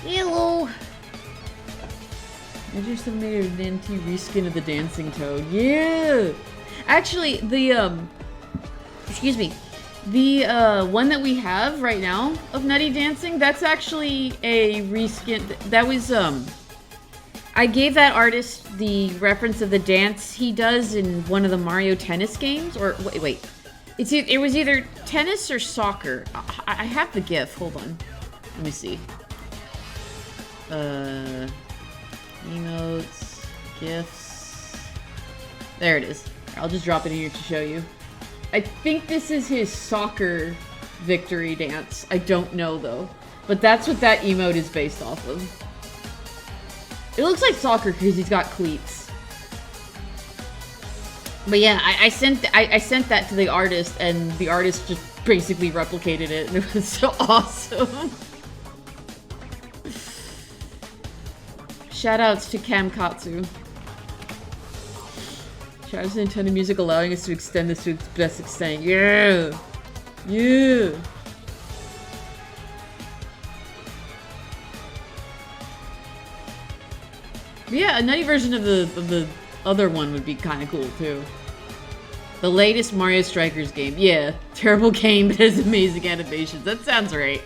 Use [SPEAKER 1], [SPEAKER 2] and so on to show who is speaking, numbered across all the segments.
[SPEAKER 1] Hello. I just made an NT reskin of the dancing toad. Yeah. Actually, the excuse me, the one that we have right now of Nutty Dancing, that's actually a reskin. That was I gave that artist the reference of the dance he does in one of the Mario Tennis games, or wait. It was either tennis or soccer. I have the GIF. Hold on. Let me see. Emotes, GIFs. There it is. I'll just drop it in here to show you. I think this is his soccer victory dance. I don't know though. But that's what that emote is based off of. It looks like soccer because he's got cleats. But yeah, I sent that to the artist, and the artist just basically replicated it, and it was so awesome. Shoutouts to Kamkatsu. Shoutouts to Nintendo Music allowing us to extend this to its best extent. Yeah! Yeah! But yeah, a nutty version of the other one would be kind of cool too. The latest Mario Strikers game. Yeah, terrible game, but has amazing animations. That sounds right.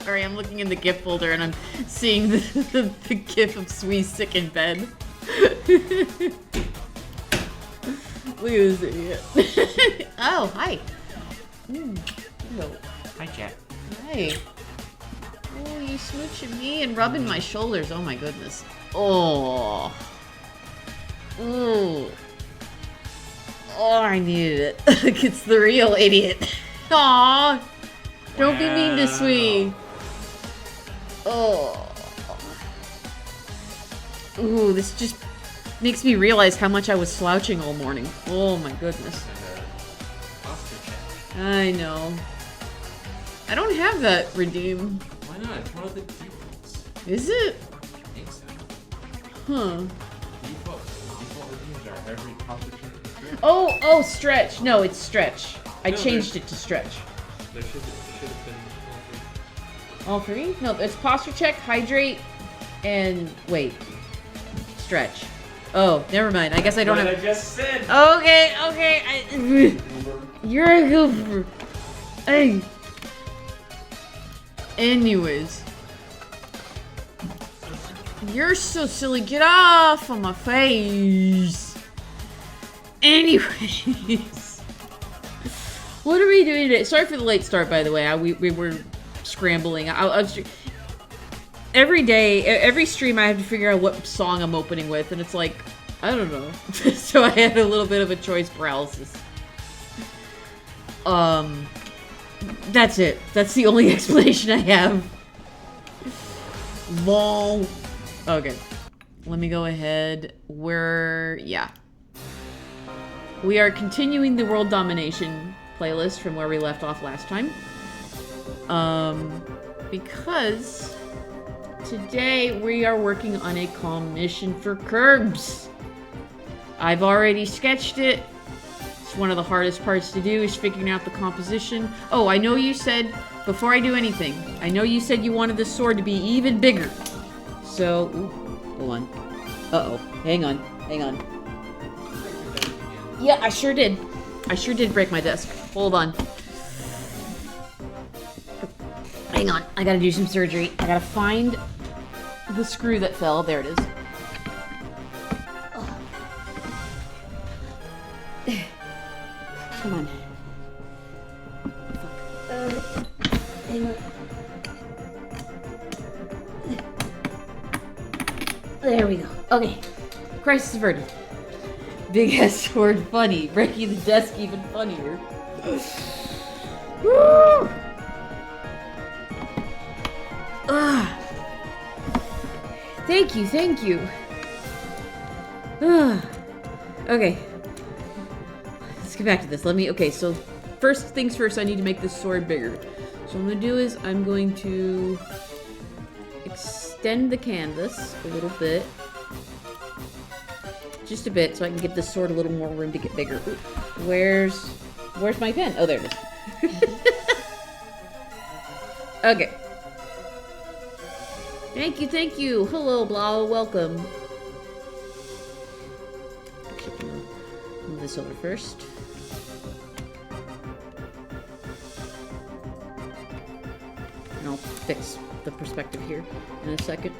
[SPEAKER 1] Sorry, I'm looking in the GIF folder and I'm seeing the GIF of Sui sick in bed. Look at this idiot. Oh, hi. Hello.
[SPEAKER 2] Hi, chat.
[SPEAKER 1] Hi. Oh, you smooching me and rubbing my shoulders. Oh my goodness. Oh. Ooh. Oh, I needed it. It's the real idiot. Aww. Don't be mean to Sui. Oh. Ooh, this just makes me realize how much I was slouching all morning. Oh my goodness. I know. I don't have that redeem.
[SPEAKER 2] Why not? It's one of the defaults.
[SPEAKER 1] Is it?
[SPEAKER 2] I think so.
[SPEAKER 1] Huh.
[SPEAKER 2] Default redeems are every posture check.
[SPEAKER 1] Oh, stretch. No, it's stretch. I changed it to stretch.
[SPEAKER 2] There should have been
[SPEAKER 1] all three? No, it's posture check, hydrate, and wait. Stretch. Oh, never mind. I guess I don't have.
[SPEAKER 2] I just said.
[SPEAKER 1] Okay. You're a goober. Hey. Anyways. You're so silly. Get off of my face. Anyways. What are we doing today? Sorry for the late start, by the way. We were scrambling. Every day, every stream, I have to figure out what song I'm opening with, and it's like, I don't know. So I had a little bit of a choice paralysis. That's it. That's the only explanation I have. Lol. Okay. Let me go ahead. Yeah. We are continuing the world domination playlist from where we left off last time. Because today we are working on a comm mission for Kirbs. I've already sketched it. It's one of the hardest parts to do is figuring out the composition. Oh, I know you said, before I do anything, I know you said you wanted the sword to be even bigger. So, hold on. Uh-oh. Hang on. Yeah, I sure did. I sure did break my desk. Hold on. Hang on. I gotta do some surgery. I gotta find the screw that fell. There it is. Come on. Hang on. There we go. Okay. Crisis averted. Big ass sword funny. Breaking the desk even funnier. Woo! Thank you. Okay. Let's get back to this. Okay, so first things first, I need to make this sword bigger. So what I'm gonna do is I'm going to extend the canvas a little bit. Just a bit, so I can give this sword a little more room to get bigger. Ooh, where's my pen? Oh, there it is. Okay. Thank you. Hello, Blau. Welcome. Actually, I'm gonna move this over first. And I'll fix the perspective here in a second.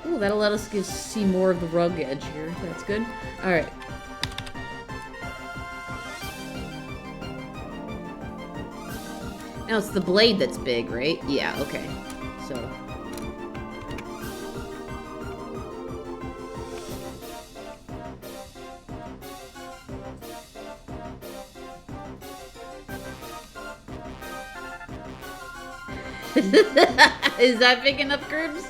[SPEAKER 1] Ooh, that'll let us see more of the rug edge here. That's good. Alright. Now it's the blade that's big, right? Yeah, okay. So... Is that big enough, Kirbs?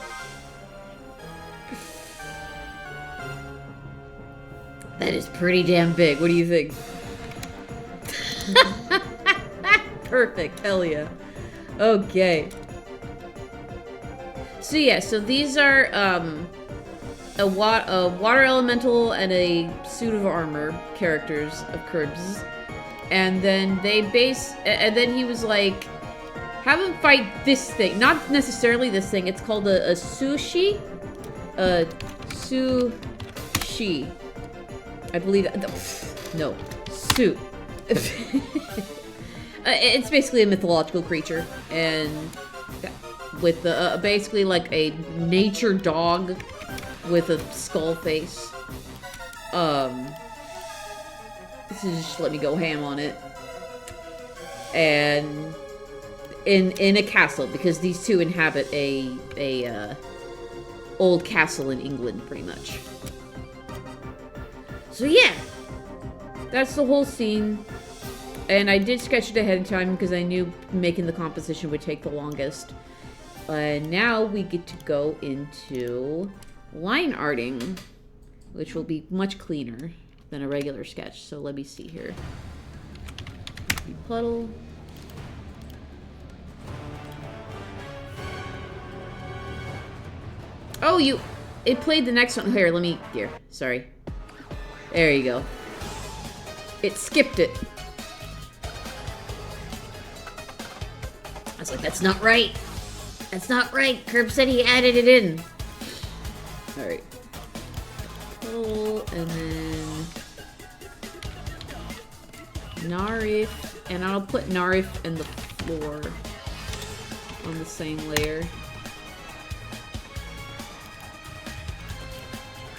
[SPEAKER 1] That is pretty damn big. What do you think? Perfect. Hell yeah. Okay. So yeah, so these are a water elemental and a suit of armor characters of Kirbs. And then and then he was like, have him fight this thing. Not necessarily this thing. It's called a sushi. Sushi. I believe no. Suit. It's basically a mythological creature. And with basically like a nature dog with a skull face. This is just let me go ham on it. And in a castle, because these two inhabit a old castle in England, pretty much. So yeah, that's the whole scene. And I did sketch it ahead of time because I knew making the composition would take the longest. Now we get to go into line arting, which will be much cleaner than a regular sketch. So let me see here. Puddle. Oh, it played the next one. Here, sorry. There you go. It skipped it. I was like, that's not right. That's not right. Kirbs said he added it in. Alright. And then... Narif. And I'll put Narif and the floor on the same layer.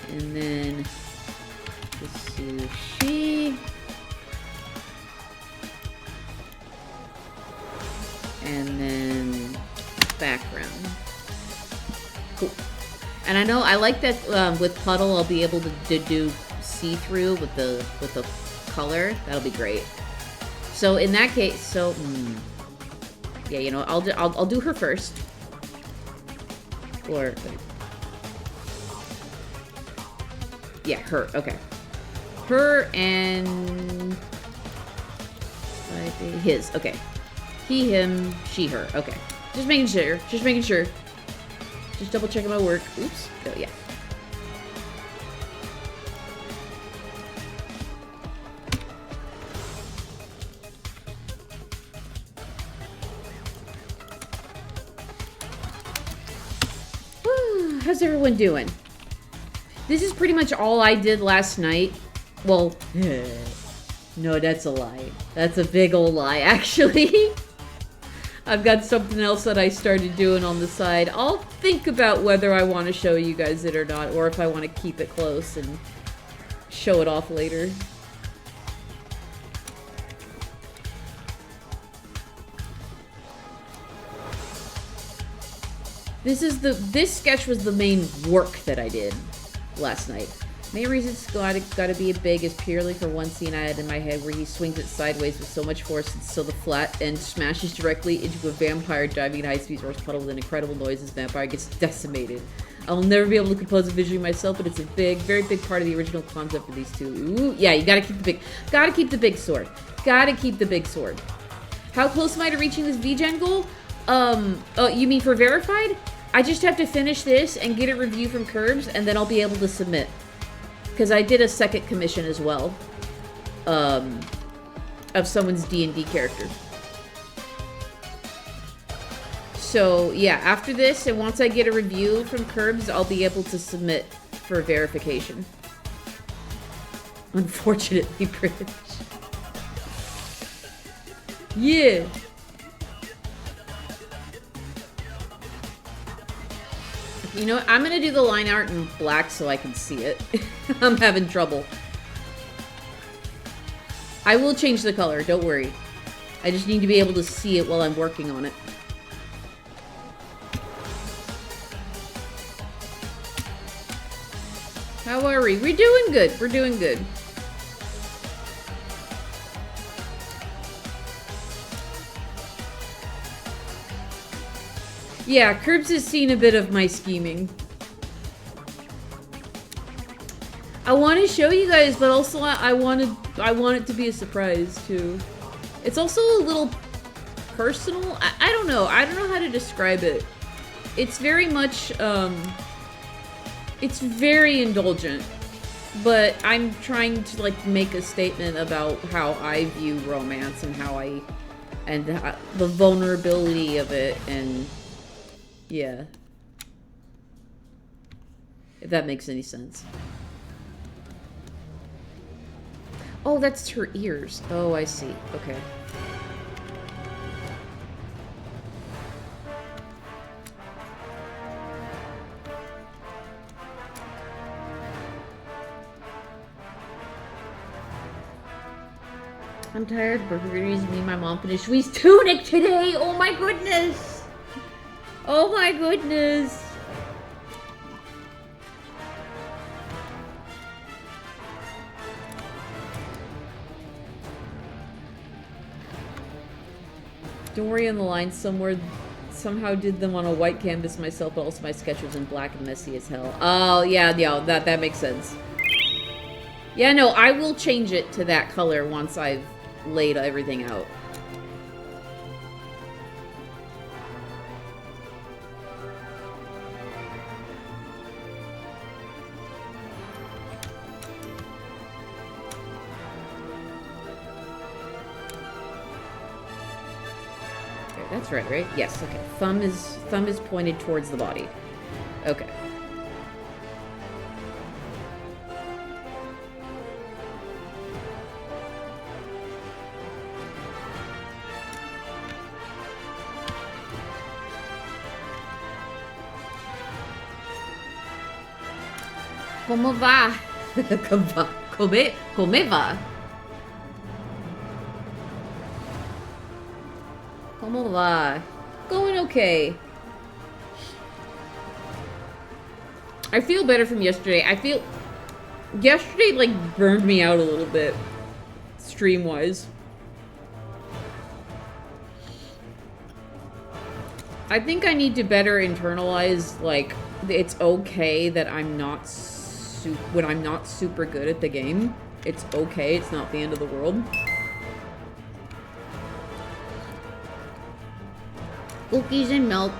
[SPEAKER 1] And then the sushi. And then background. Cool. And I know I like that with Puddle I'll be able to do see-through with the color. That'll be great. So in that case, yeah, you know, I'll do her first. Or yeah, her. Okay. Her and his. Okay. He, him, she, her. Okay. Just making sure. Just making sure. Just double checking my work. Oops. Oh, yeah. Woo, how's everyone doing? This is pretty much all I did last night. Well, no, that's a lie. That's a big old lie, actually. I've got something else that I started doing on the side. I'll think about whether I want to show you guys it or not, or if I want to keep it close and show it off later. This sketch was the main work that I did last night. Main reason it's gotta be big is purely for one scene I had in my head where he swings it sideways with so much force and so the flat end smashes directly into a vampire diving at high speed horse puddle with an incredible noise as vampire gets decimated. I'll never be able to compose it visually myself, but it's a very big part of the original concept for these two. Ooh, yeah, you gotta keep the big sword. Gotta keep the big sword. How close am I to reaching this VGen goal? Oh, you mean for verified? I just have to finish this and get a review from Kirbs, and then I'll be able to submit. Because I did a second commission as well, of someone's D&D character. So, yeah, after this, and once I get a review from Kirbs, I'll be able to submit for verification. Unfortunately, British. Yeah. You know what? I'm gonna do the line art in black so I can see it. I'm having trouble. I will change the color, don't worry. I just need to be able to see it while I'm working on it. How are we? We're doing good. We're doing good. Yeah, Kirbs has seen a bit of my scheming. I want to show you guys, but also I want it to be a surprise too. It's also a little personal. I don't know. I don't know how to describe it. It's very much it's very indulgent, but I'm trying to like make a statement about how I view romance and how the vulnerability of it, and yeah, if that makes any sense. Oh, that's her ears. Oh, I see. Okay. I'm tired. Burgers. Me and my mom finished Wee's tunic today. Oh my goodness. Oh my goodness. Don't worry, on the line somewhere. Somehow did them on a white canvas myself, but also my sketch was in black and messy as hell. Oh yeah, that makes sense. Yeah, no, I will change it to that color once I've laid everything out. Okay, that's right? Yes, okay. Thumb is pointed towards the body. Okay. ¿Cómo va? ¿Cómo va? ¿Cómo va? Going okay. I feel better from yesterday. I feel... Yesterday, like, burned me out a little bit. Stream-wise. I think I need to better internalize, like, it's okay that I'm not... when I'm not super good at the game. It's okay. It's not the end of the world. Cookies and milk.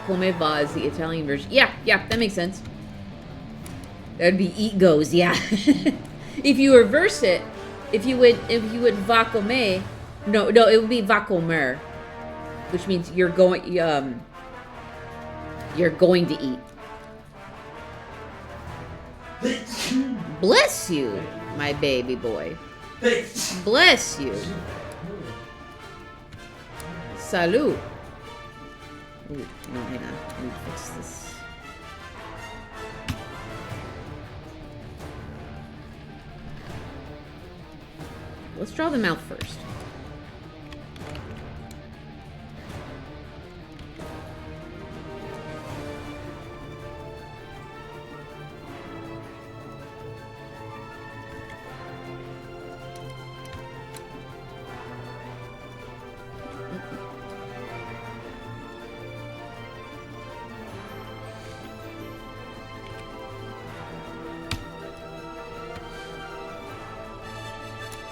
[SPEAKER 1] Come va is the Italian version. Yeah, that makes sense. That'd be eat goes, yeah. If you reverse it, if you would va come, no, it would be va comer, which means you're going to eat. Bless you, my baby boy. Bless you. Salud. Ooh, no, hang on. Let me fix this. Let's draw the mouth first.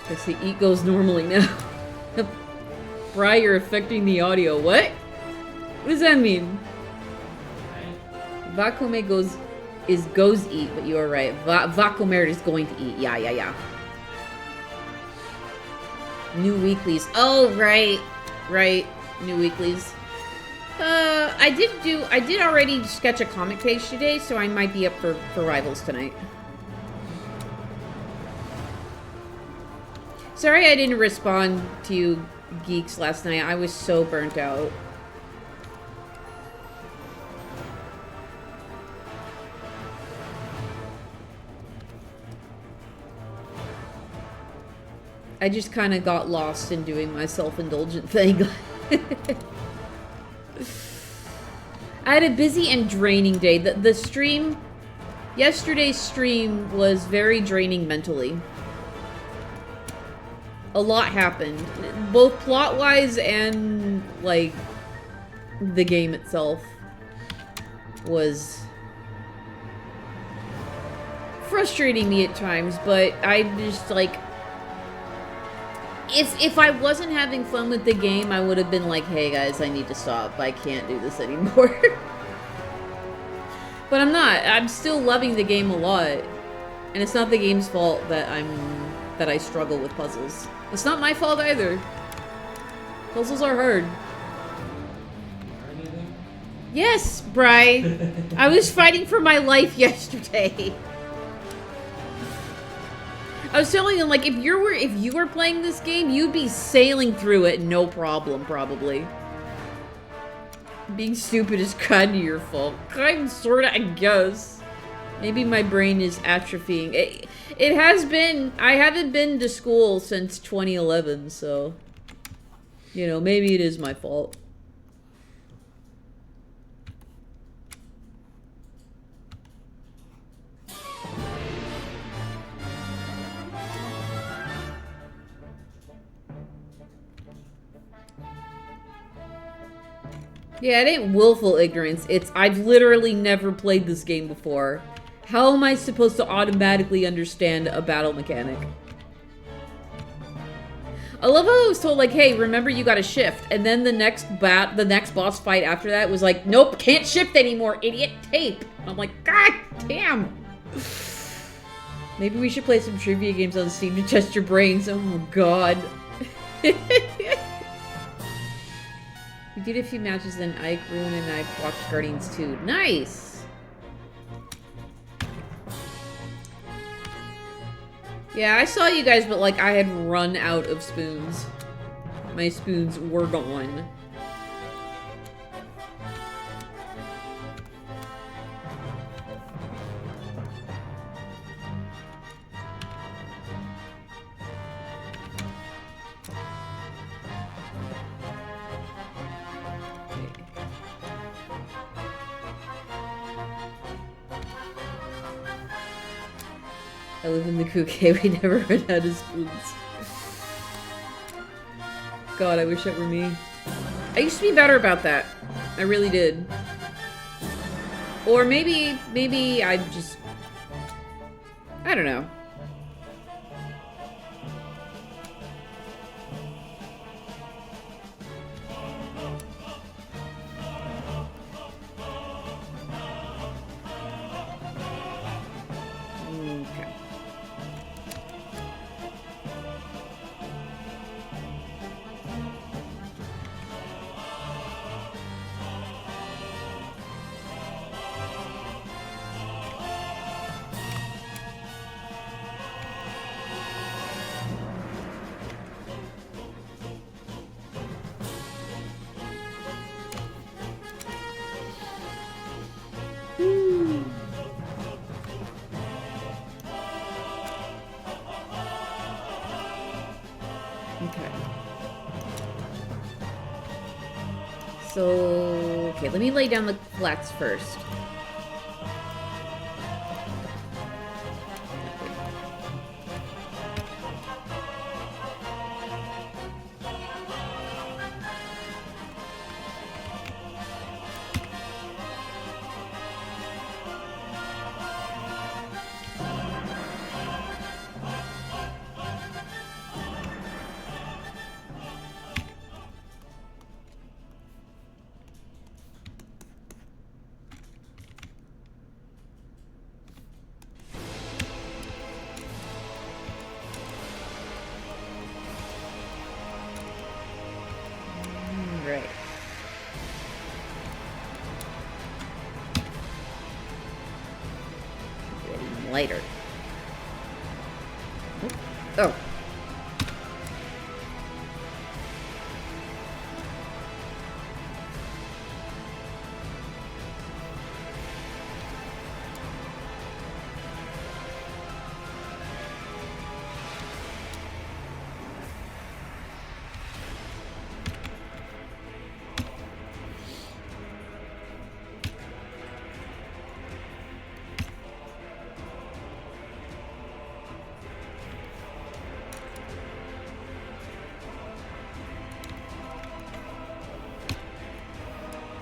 [SPEAKER 1] Because the eat goes normally now. Bry, you're affecting the audio. What? What does that mean? Vakome goes eat, but you are right. Vakomer is going to eat. Yeah. New weeklies. Oh, right. New weeklies. I did already sketch a comic page today, so I might be up for Rivals tonight. Sorry I didn't respond to you geeks last night. I was so burnt out. I just kind of got lost in doing my self-indulgent thing. I had a busy and draining day. The stream... Yesterday's stream was very draining mentally. A lot happened. Both plot-wise and, like, the game itself was frustrating me at times, but I just, like... If I wasn't having fun with the game, I would have been like, hey guys, I need to stop. I can't do this anymore. But I'm not. I'm still loving the game a lot. And it's not the game's fault that I struggle with puzzles. It's not my fault either. Puzzles are hard. Yes, Bri. I was fighting for my life yesterday. I was telling them, like, if you were playing this game, you'd be sailing through it, no problem, probably. Being stupid is kind of your fault. Kind, sorta, I guess. Maybe my brain is atrophying. It has been. I haven't been to school since 2011, so, you know, maybe it is my fault. Yeah, it ain't willful ignorance. It's, I've literally never played this game before. How am I supposed to automatically understand a battle mechanic? I love how I was told, like, hey, remember you gotta shift. And then the next boss fight after that was like, nope, can't shift anymore, idiot, tape. I'm like, god damn. Maybe we should play some trivia games on Steam to test your brains. Oh, god. We did a few matches in Ike, Rune, and I watched Guardians 2. Nice! Yeah, I saw you guys, but, like, I had run out of spoons. My spoons were gone. I live in the Kuke, we never run out of spoons. God, I wish that were me. I used to be better about that. I really did. Or maybe I just... I don't know. Okay. So, okay, let me lay down the flats first. lighter. Oh.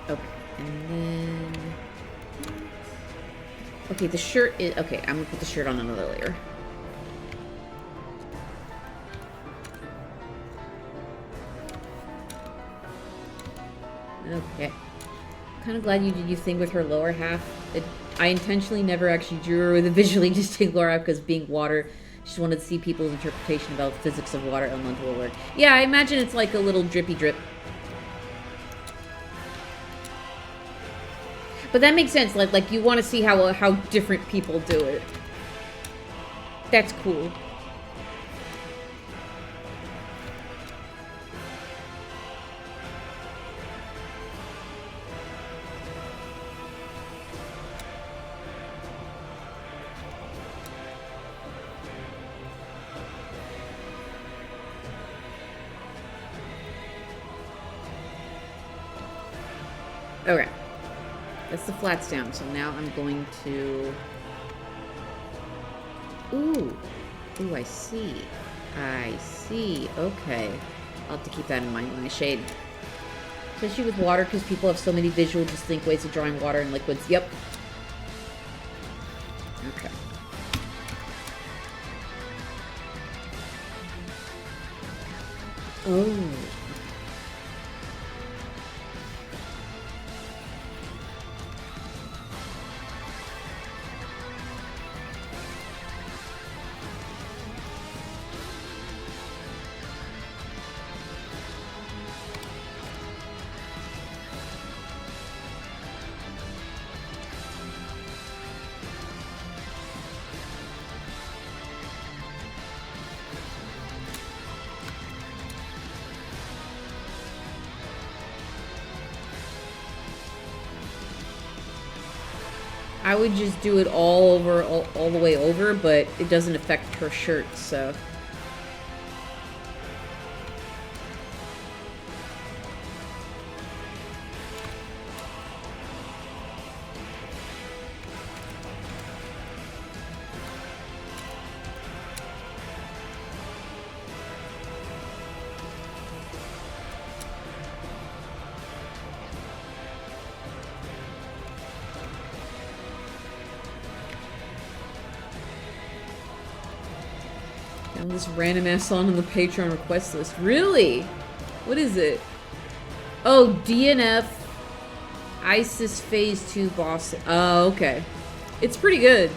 [SPEAKER 1] Okay, and then... Okay, the shirt is... Okay, I'm gonna put the shirt on another layer. Okay. Kind of glad you did your thing with her lower half. I intentionally never actually drew her with a visually distinct lower half because being water, just wanted to see people's interpretation about physics of water elemental work. Yeah, I imagine it's like a little drippy drip. But that makes sense. Like you want to see how different people do it. That's cool. Okay. That's the flats down, so now I'm going to... Ooh. Ooh, I see. I see. Okay. I'll have to keep that in mind when I shade. Especially with water, because people have so many visual, distinct ways of drawing water and liquids. Yep. Okay. Oh. I would just do it all over, all the way over, but it doesn't affect her shirt, so... This random ass song on the Patreon request list. Really? What is it? Oh, DNF ISIS Phase 2 boss. Oh, okay. It's pretty good.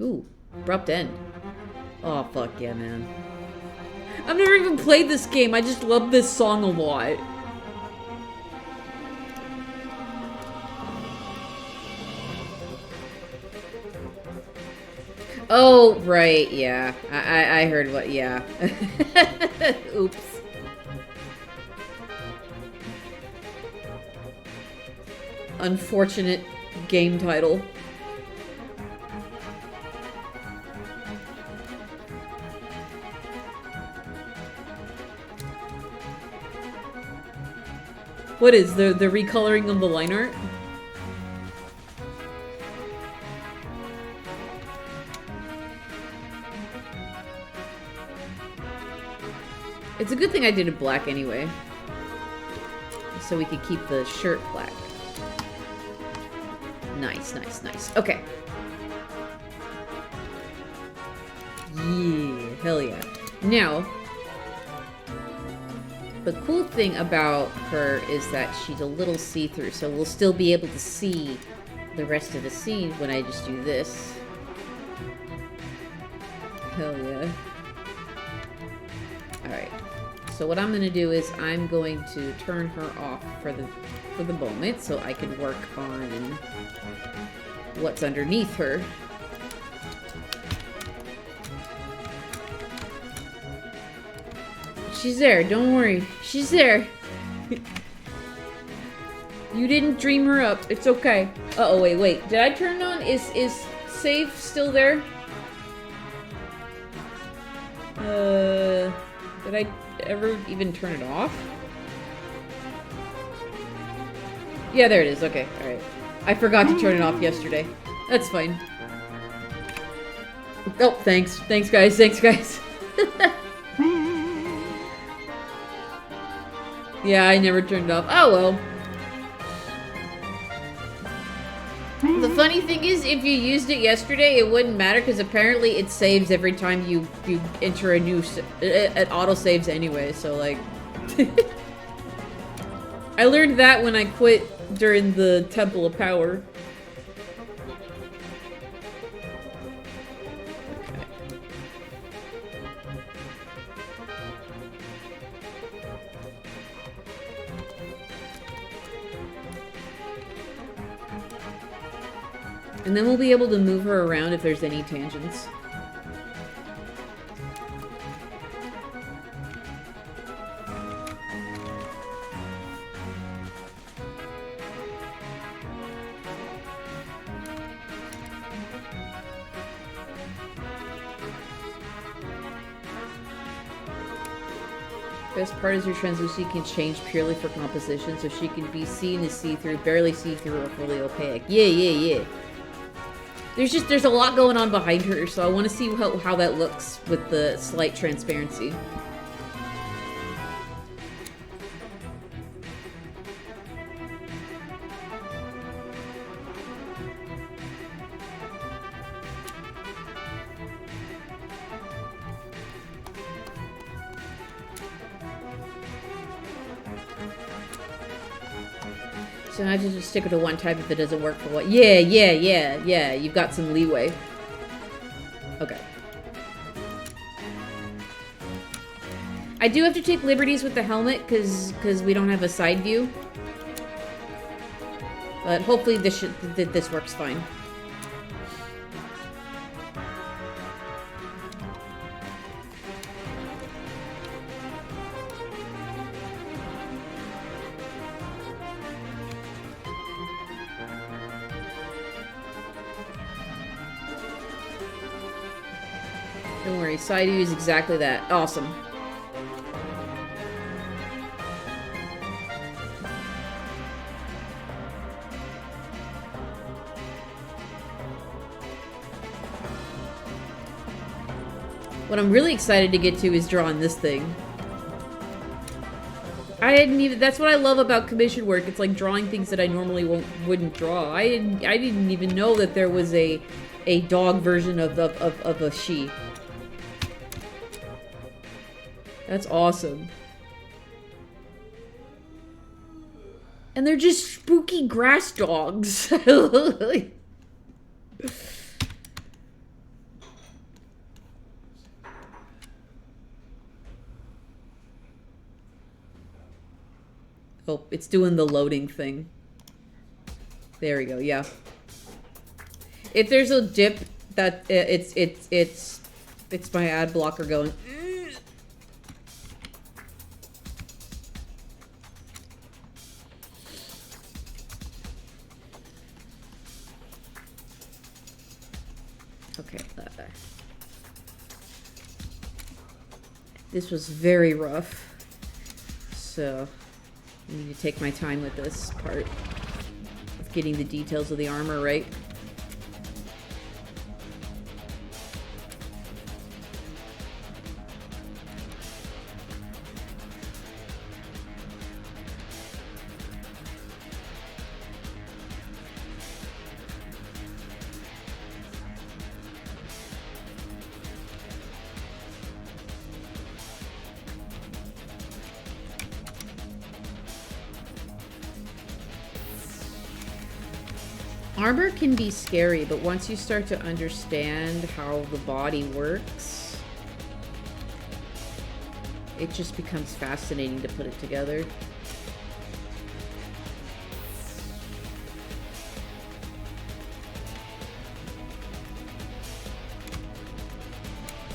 [SPEAKER 1] Ooh, abrupt end. Oh, fuck yeah, man. I've never even played this game. I just love this song a lot. Oh, right, yeah. I heard what, yeah. Oops. Unfortunate game title. What is the recoloring of the line art? It's a good thing I did it black anyway. So we could keep the shirt black. Nice, nice, nice. Okay. Yeah, hell yeah. Now, the cool thing about her is that she's a little see-through, so we'll still be able to see the rest of the scene when I just do this. Hell yeah. Alright. So what I'm gonna do is I'm going to turn her off for the moment so I can work on what's underneath her. She's there, don't worry. She's there. You didn't dream her up. It's okay. Uh-oh, wait. Did I turn it on? Is save still there? Did I ever even turn it off? Yeah, there it is. Okay, alright. I forgot to turn it off yesterday. That's fine. Oh, thanks. Thanks, guys. Yeah, I never turned it off. Oh, well. The funny thing is, if you used it yesterday, it wouldn't matter, because apparently it saves every time you enter a new... It auto-saves anyway, so, like... I learned that when I quit during the Temple of Power. And then we'll be able to move her around if there's any tangents. Best part is your translucency can change purely for composition, so she can be seen as see-through, barely see-through, or fully opaque. Yeah. There's a lot going on behind her, so I want to see how that looks with the slight transparency. So I just stick it to one type if it doesn't work for what? Yeah. You've got some leeway. Okay. I do have to take liberties with the helmet because we don't have a side view. But hopefully this works fine. Don't worry, side view is exactly that. Awesome. What I'm really excited to get to is drawing this thing. That's what I love about commission work. It's like drawing things that I normally wouldn't draw. I didn't even know that there was a dog version of a she. That's awesome. And they're just spooky grass dogs. Oh, it's doing the loading thing. There we go, yeah. If there's a dip, that it's my ad blocker going. Okay. This was very rough, so I need to take my time with this part of getting the details of the armor right. Armor can be scary, but once you start to understand how the body works, it just becomes fascinating to put it together.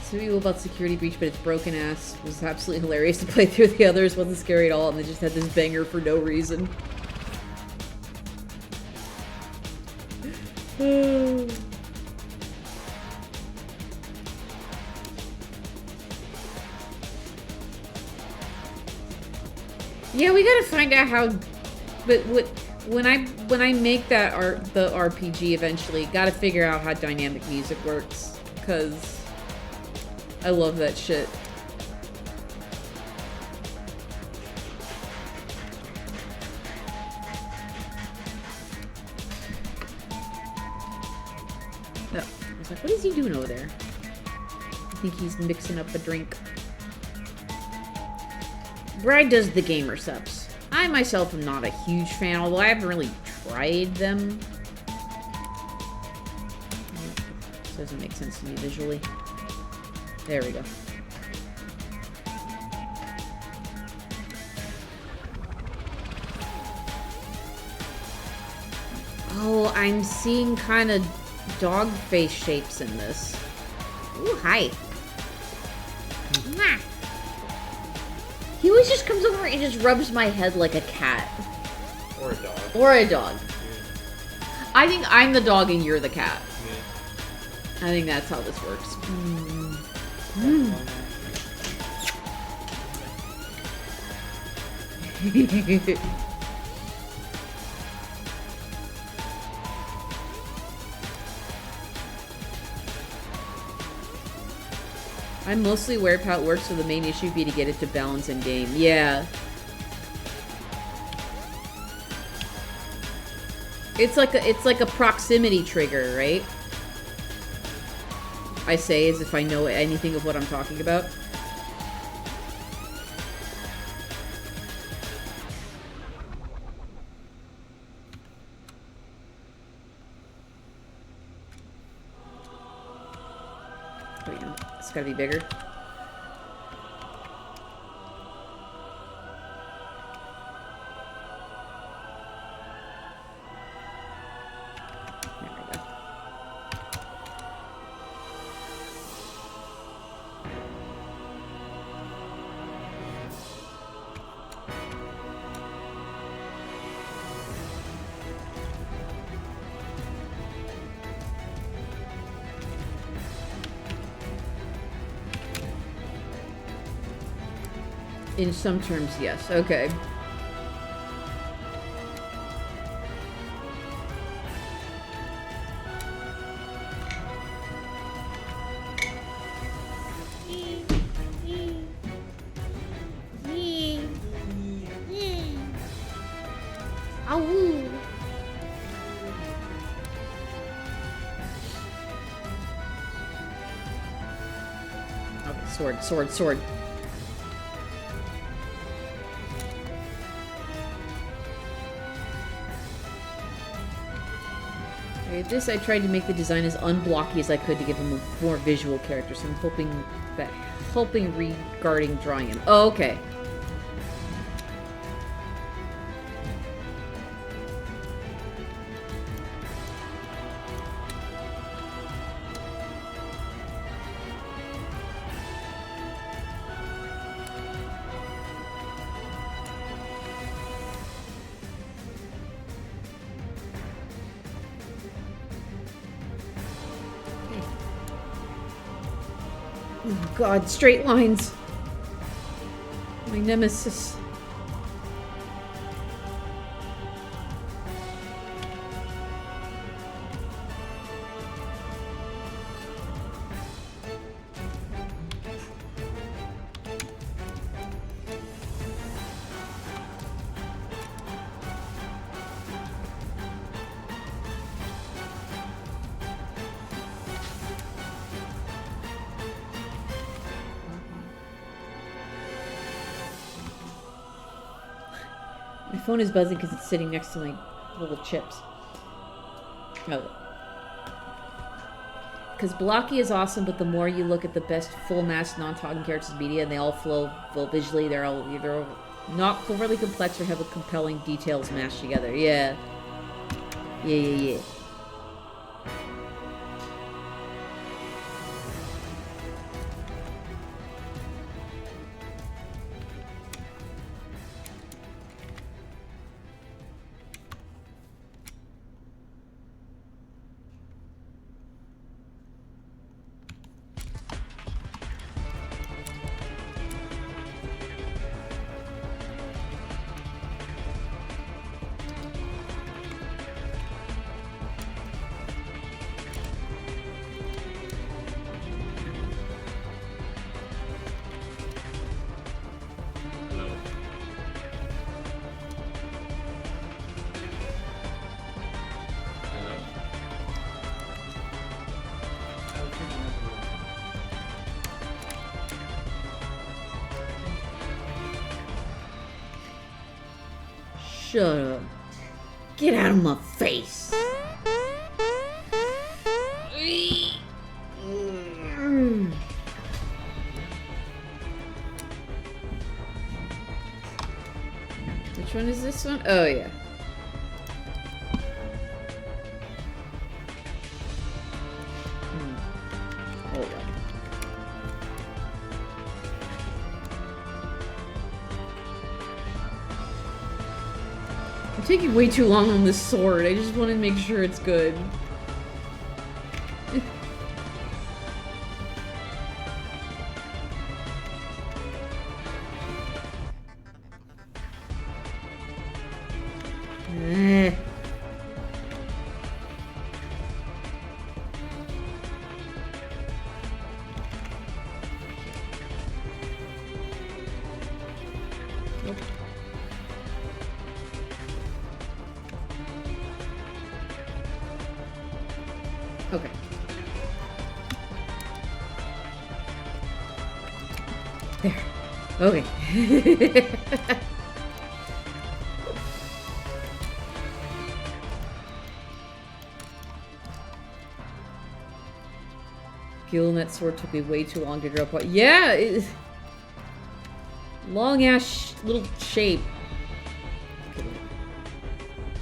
[SPEAKER 1] So you about Security Breach, but it's broken ass. It was absolutely hilarious to play through. The others wasn't scary at all, and they just had this banger for no reason. Yeah, we gotta find out how. But when I make that the RPG eventually, gotta figure out how dynamic music works, because I love that shit. No, I was like, what is he doing over there? I think he's mixing up a drink. Brad does the gamer subs. I myself am not a huge fan, although I haven't really tried them. This doesn't make sense to me visually. There we go. Oh, I'm seeing kind of dog face shapes in this. Ooh, hi. Mwah. He always just comes over and just rubs my head like a cat.
[SPEAKER 2] Or a dog.
[SPEAKER 1] Or a dog.
[SPEAKER 2] Yeah.
[SPEAKER 1] I think I'm the dog and you're the cat.
[SPEAKER 2] Yeah.
[SPEAKER 1] I think that's how this works. I'm mostly aware of how it works, so the main issue would be to get it to balance in game. Yeah. It's like a proximity trigger, right? I say as if I know anything of what I'm talking about. Wait, no, it's gotta be bigger. There we go. In some terms, yes. Okay. Ow. Okay, sword. This I tried to make the design as unblocky as I could to give him a more visual character, so I'm hoping regarding drawing him. Oh, okay. Oh god, straight lines. My nemesis. My phone is buzzing because it's sitting next to my little chips. Oh. Because Blocky is awesome, but the more you look at the best full-mass non-talking characters in media, and they all flow visually, they're all either not overly complex or have a compelling details mashed together. Yeah. Yeah. Shut up. Get out of my face. Which one is this one? Oh, yeah. Hold on. I'm taking way too long on this sword. I just want to make sure it's good. Okay. There. Okay. Gilling that sword took me way too long to drop. Yeah! Long ass little shape. Okay.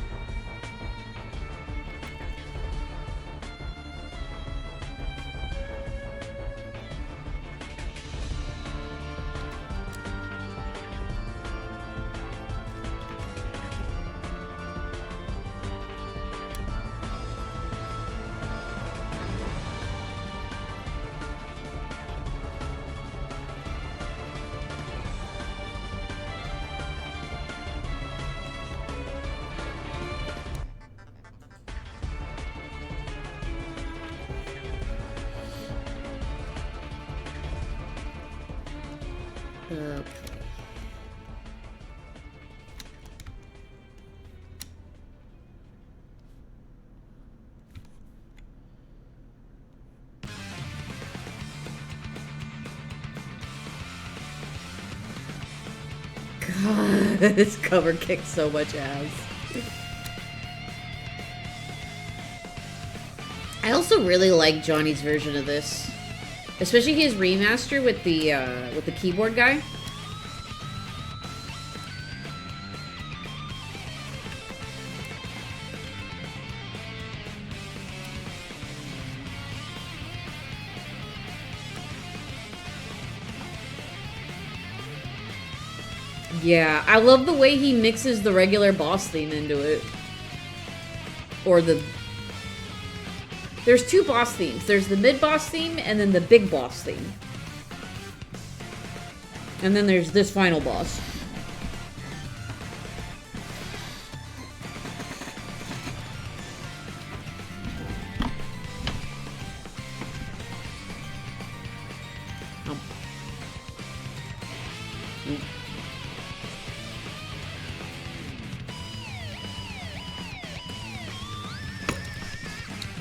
[SPEAKER 1] God, this cover kicks so much ass. I also really like Johnny's version of this. Especially his remaster with the keyboard guy. Yeah, I love the way he mixes the regular boss theme into it. Or there's two boss themes. There's the mid-boss theme, and then the big boss theme. And then there's this final boss.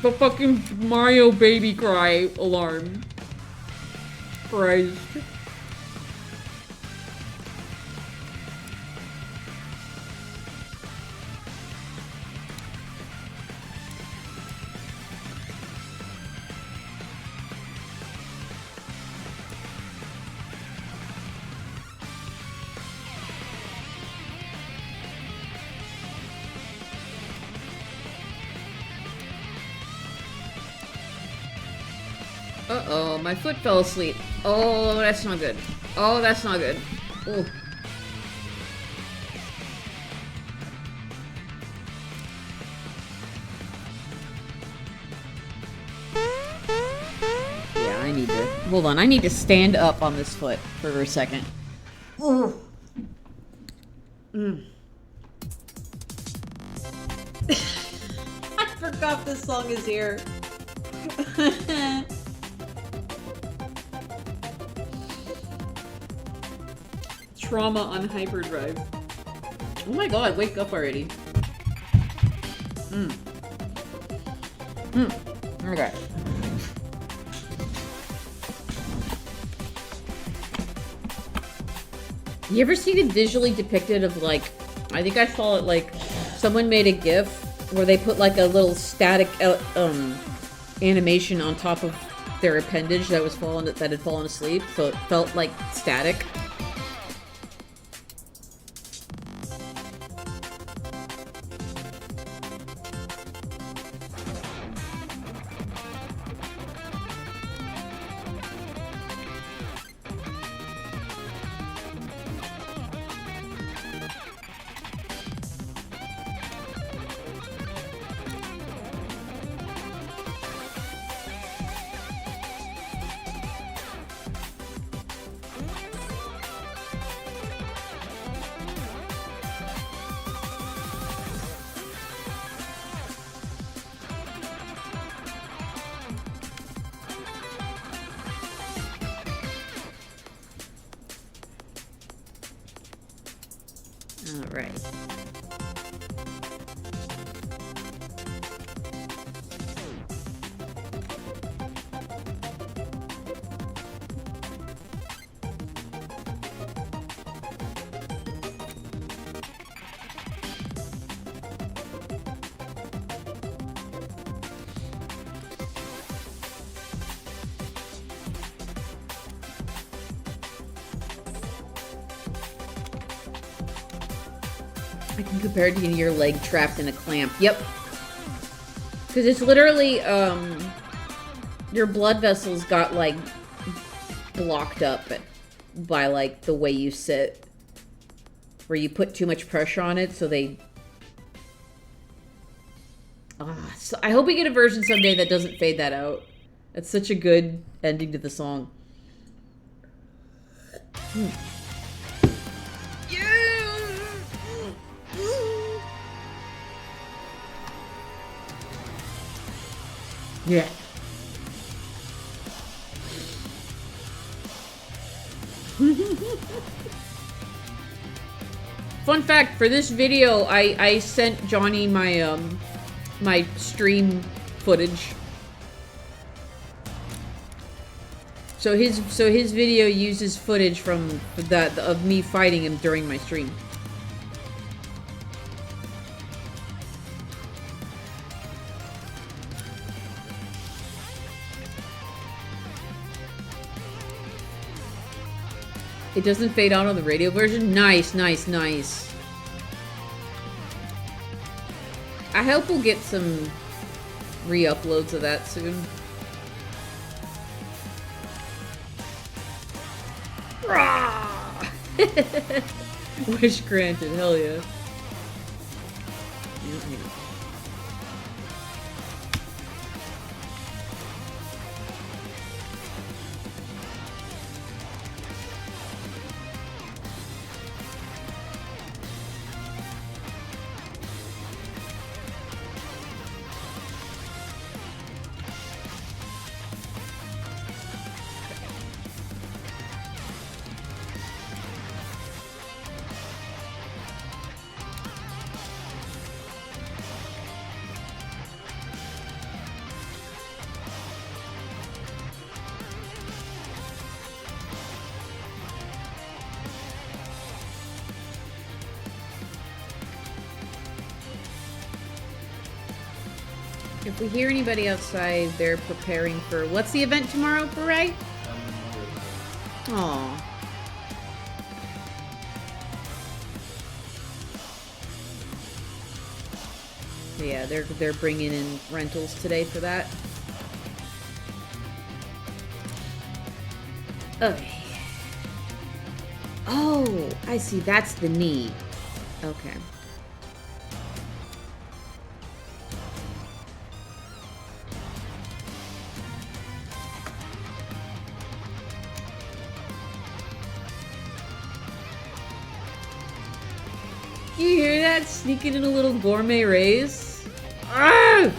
[SPEAKER 1] The fucking Mario baby cry alarm. Christ. Uh-oh, my foot fell asleep. Oh, that's not good. Oh, that's not good. Ooh. Yeah, I need to... Hold on, I need to stand up on this foot for a second. Ooh. Mm. I forgot this song is here. Trauma on hyperdrive. Oh my god, wake up already. Okay. You ever seen it visually depicted of like, I think I saw it like, someone made a GIF where they put like a little static animation on top of their appendage that had fallen asleep, so it felt like static. Alright. I can compare it to your leg trapped in a clamp. Yep. Because it's literally, your blood vessels got, like, blocked up by, like, the way you sit. Where you put too much pressure on it, so they... So I hope we get a version someday that doesn't fade that out. That's such a good ending to the song. Yeah. Fun fact, for this video, I sent Johnny my my stream footage. So his video uses footage from that of me fighting him during my stream. It doesn't fade out on the radio version? Nice, nice, nice. I hope we'll get some re-uploads of that soon. Wish granted, hell yeah. If we hear anybody outside, they're preparing for... What's the event tomorrow for Ray? Aww. Yeah, they're bringing in rentals today for that. Okay. Oh, I see. That's the knee. Okay. You hear that? Sneaking in a little gourmet raise? Ah!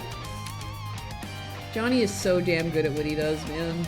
[SPEAKER 1] Johnny is so damn good at what he does, man.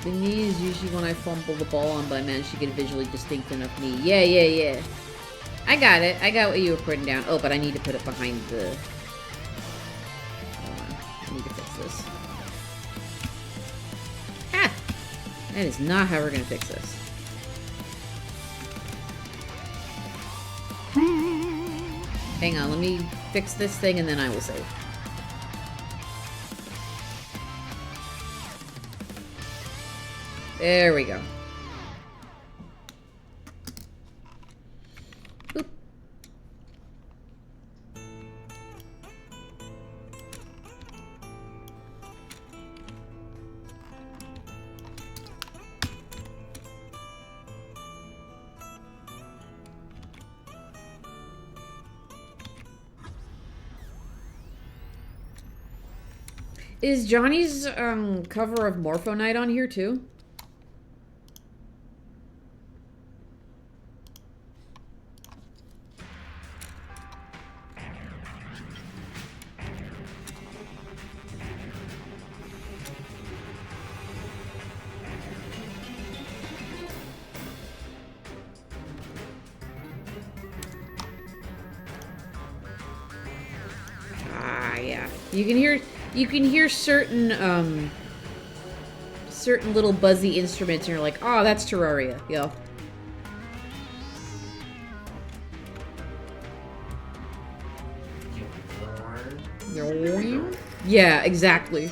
[SPEAKER 1] The knee is usually when I fumble the ball on, but I managed to get a visually distinct enough knee. Yeah, yeah, yeah. I got it. I got what you were putting down. Oh, but I need to put it behind the... Hold on. I need to fix this. Ah! That is not how we're going to fix this. Hang on, let me fix this thing and then I will save. There we go. Oop. Is Johnny's cover of Morpho Night on here too? You can hear certain certain little buzzy instruments and you're like, oh, that's Terraria. Yo. Yeah, exactly.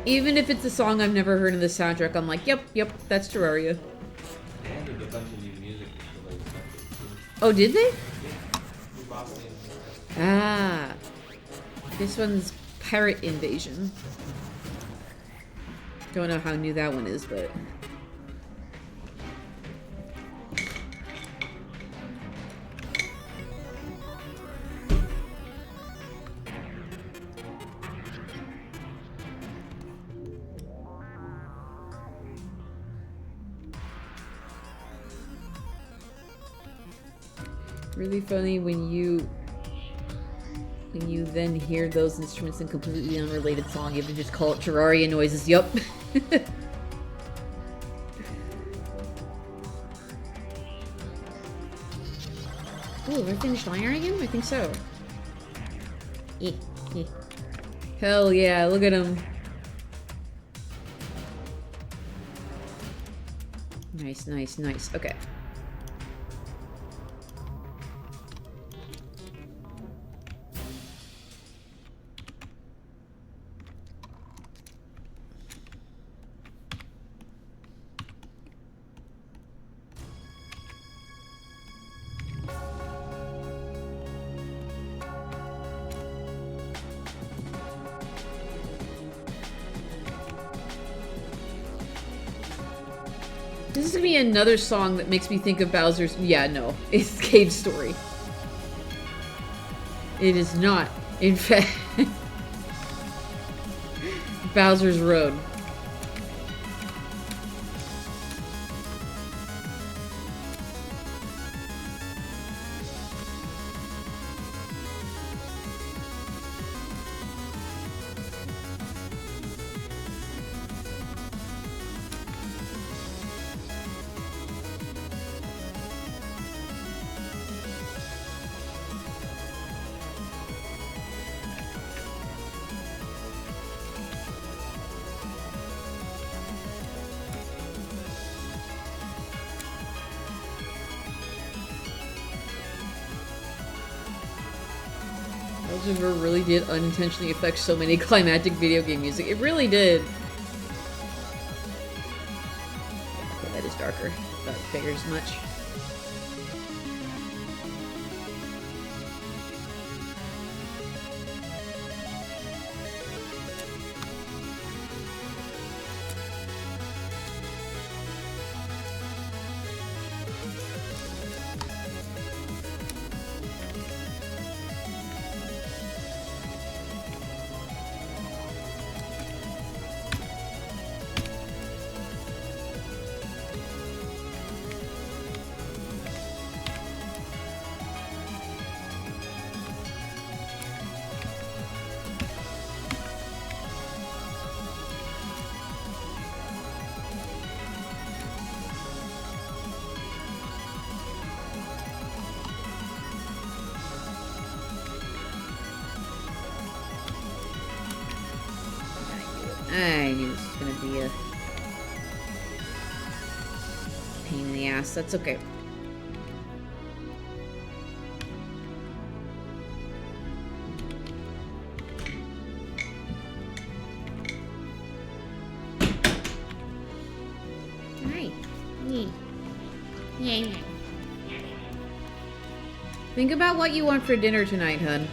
[SPEAKER 1] Even if it's a song I've never heard in the soundtrack, I'm like, yep, that's Terraria.
[SPEAKER 2] They added a bunch of new music to the latest update too.
[SPEAKER 1] Oh, did they?
[SPEAKER 2] Yeah. New boss names and stuff.
[SPEAKER 1] Ah. This one's Pirate Invasion. Don't know how new that one is, but... Really funny when you then hear those instruments in completely unrelated song. You have to just call it Terraria noises. Yup. Oh, have I finished iron again? I think so. Hell yeah, look at him. Nice. Okay. This is gonna be another song that makes me think of Bowser's... Yeah, no. It's Cave Story. It is not, in fact, Bowser's Road. Bowser really did unintentionally affect so many climactic video game music. It really did. Okay, that is darker. That figures much. I knew this was gonna be a pain in the ass. That's okay. Hi. Yeah. Think about what you want for dinner tonight, hun.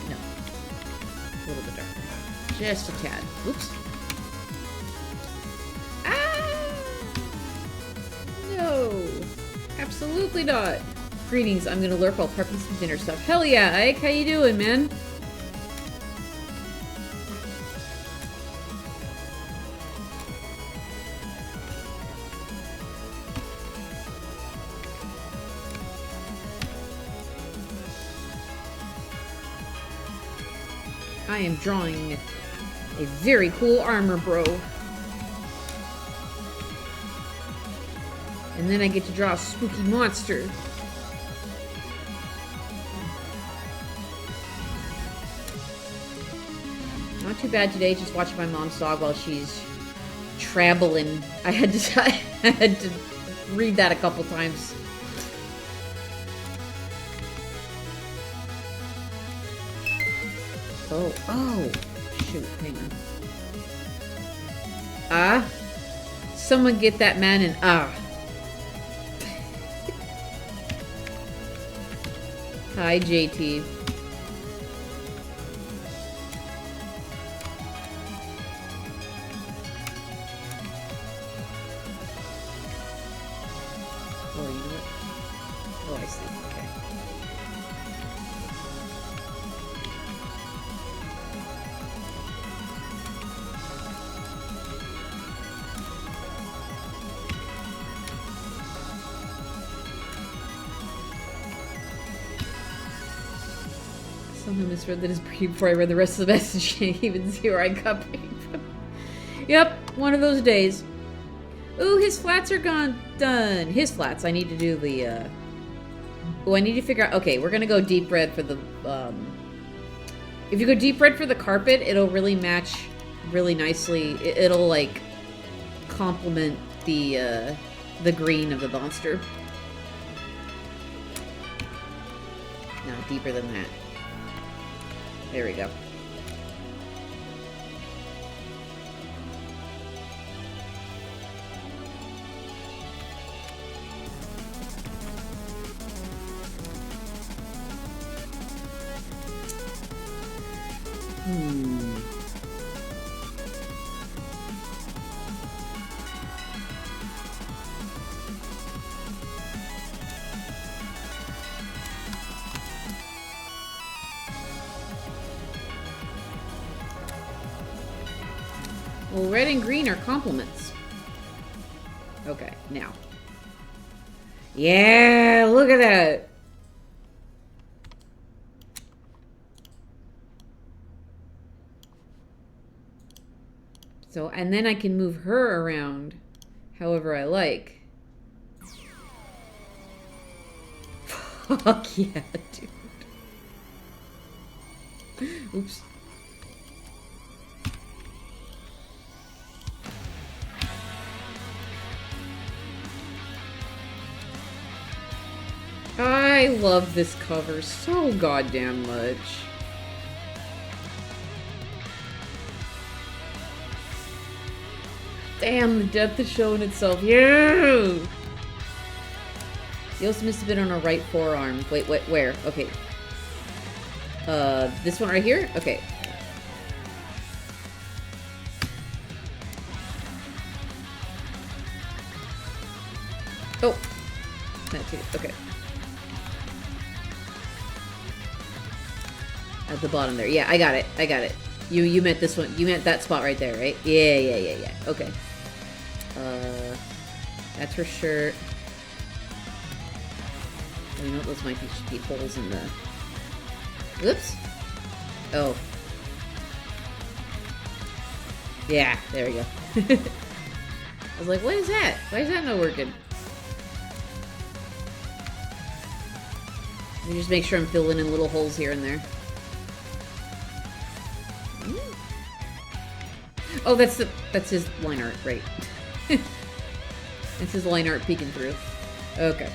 [SPEAKER 1] No. A little bit darker. Just a tad. Oops. Ah! No. Absolutely not. Greetings. I'm gonna lurk while prepping some dinner stuff. Hell yeah, Ike. How you doing, man? I am drawing a very cool armor, bro. And then I get to draw a spooky monster. Not too bad today, just watching my mom's dog while she's traveling. I had to read that a couple times. Oh, shoot, hang on. Ah? Someone get that man an ah. Hi, JT. Oh, you know what? Oh, I see. Okay. Somehow misread that as Brady before I read the rest of the message. Can't even see where I got Brady from. Yep, one of those days. Ooh, his flats are gone. Done. His flats. I need to do the, Oh, I need to figure out... Okay, we're gonna go deep red for the, If you go deep red for the carpet, it'll really match really nicely. It'll, like, complement the green of the monster. No, deeper than that. There we go. Well, red and green are complements. Okay, now. Yeah, look at that. So, and then I can move her around however I like. Fuck yeah, dude. Oops. I love this cover so goddamn much. Damn, the depth is showing itself. Yeah! You also must have been on her right forearm. Wait, where? Okay. This one right here? Okay. Oh. That's it. Okay. At the bottom there. Yeah, I got it. I got it. You meant this one. You meant that spot right there, right? Yeah. Okay. That's her shirt. You know, those might be holes in the... Oops. Oh. Yeah, there we go. I was like, what is that? Why is that not working? Let me just make sure I'm filling in little holes here and there. Oh, that's his line art, right. That's his line art peeking through. Okay.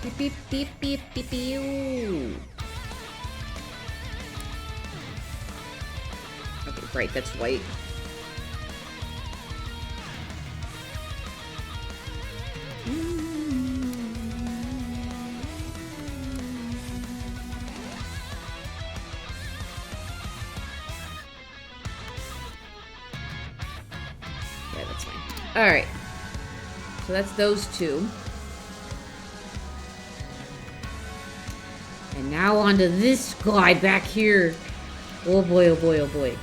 [SPEAKER 1] Beep, beep, beep, beep, beep, beep. Okay, right, that's white. Yeah, that's fine. Alright. So that's those two. And now onto this guy back here. Oh boy, oh boy, oh boy.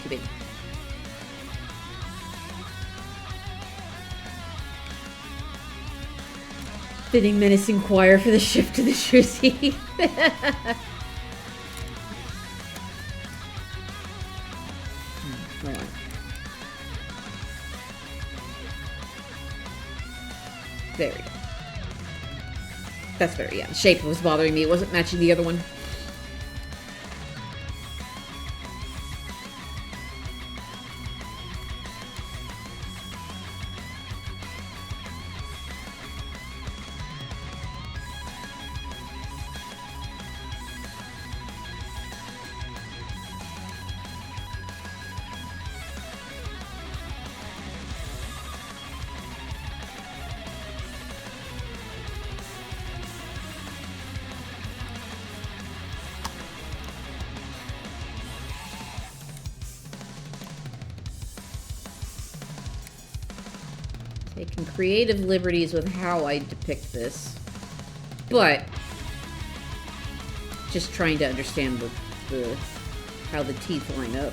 [SPEAKER 1] Too big. Fitting menacing choir for the shift to the jersey. Hold on. There we go. That's better, yeah. The shape was bothering me. It wasn't matching the other one. Taking creative liberties with how I depict this, but just trying to understand how the teeth line up.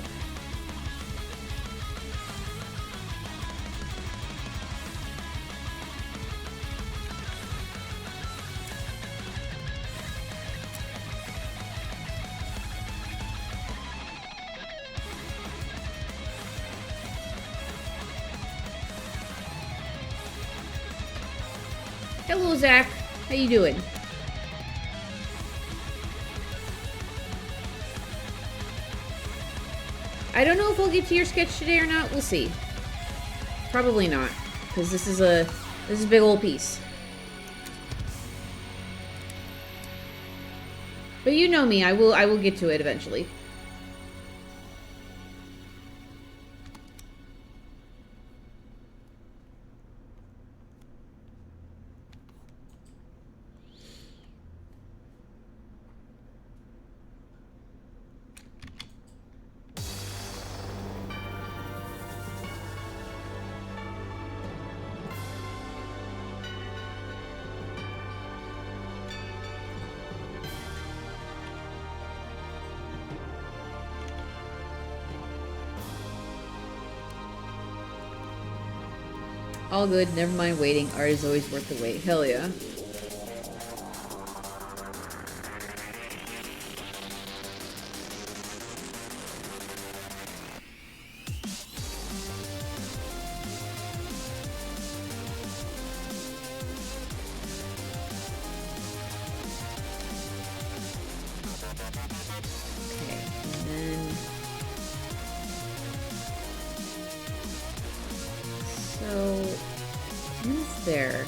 [SPEAKER 1] Hello, Zach. How you doing? I don't know if I'll get to your sketch today or not. We'll see. Probably not, because this is a big old piece. But you know me. I will get to it eventually. All good, never mind waiting. Art is always worth the wait. Hell yeah. There.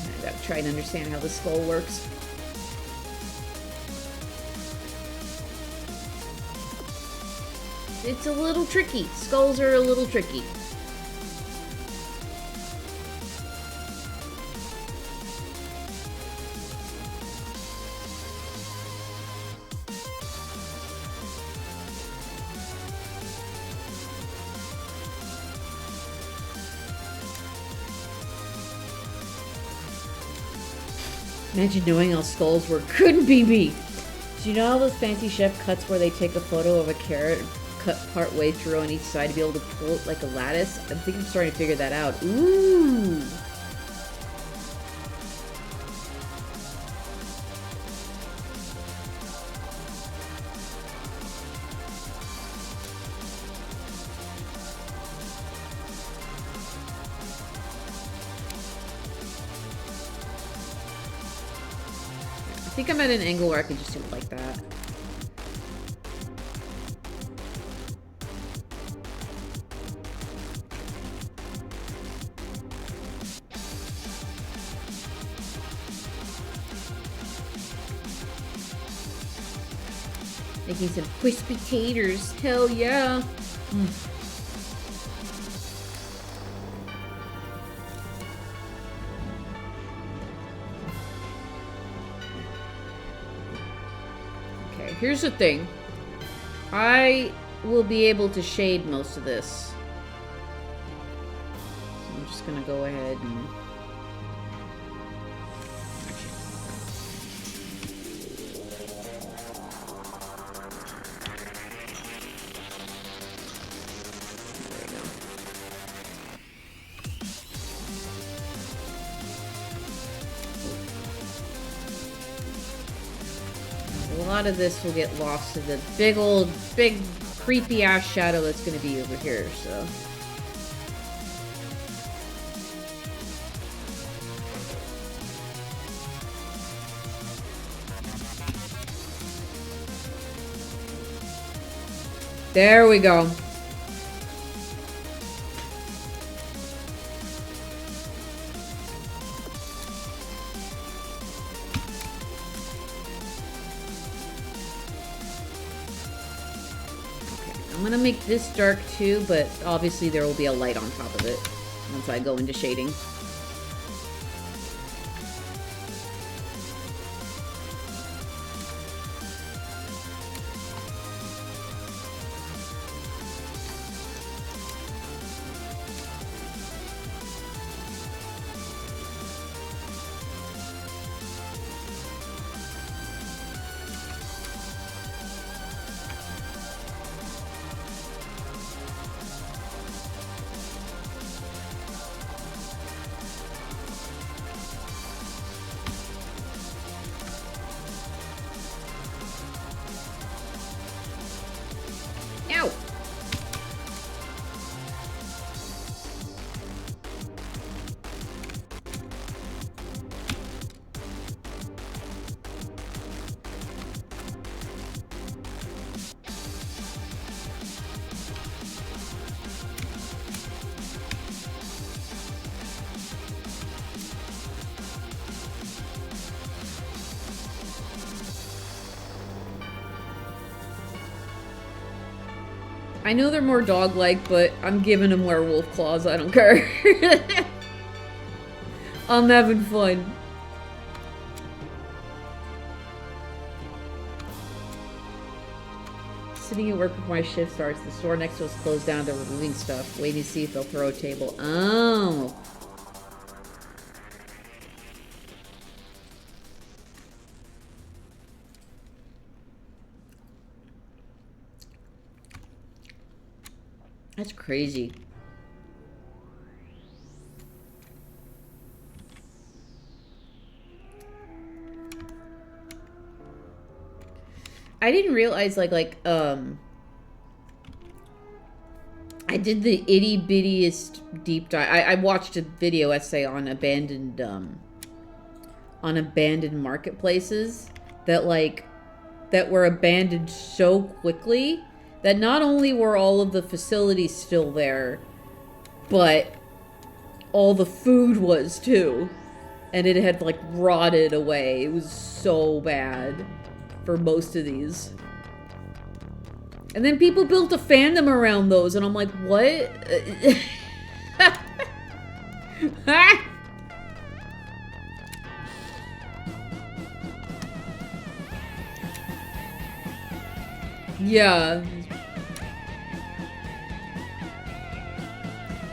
[SPEAKER 1] I gotta try and understand how the skull works. It's a little tricky. Skulls are a little tricky. Imagine knowing how skulls work. Couldn't be me. Do you know all those fancy chef cuts where they take a photo of a carrot cut part way through on each side to be able to pull it like a lattice? I think I'm starting to figure that out. Ooh. I think I'm at an angle where I can just do it like that. Making some crispy taters. Hell yeah. Here's the thing. I will be able to shade most of this. So I'm just gonna go ahead and... There we go. A lot of this will get lost in the big creepy ass shadow that's gonna be over here, so. There we go. I'm gonna make this dark too, but obviously there will be a light on top of it once I go into shading. Ow! I know they're more dog-like, but I'm giving them werewolf claws. I don't care. I'm having fun. Sitting at work before my shift starts. The store next to us closed down. They're removing stuff. Waiting to see if they'll throw a table. Oh. That's crazy. I didn't realize I did the itty bittiest deep dive. I watched a video essay on abandoned marketplaces that were abandoned so quickly that not only were all of the facilities still there, but all the food was too. And it had rotted away. It was so bad for most of these. And then people built a fandom around those, and I'm like, what? Yeah.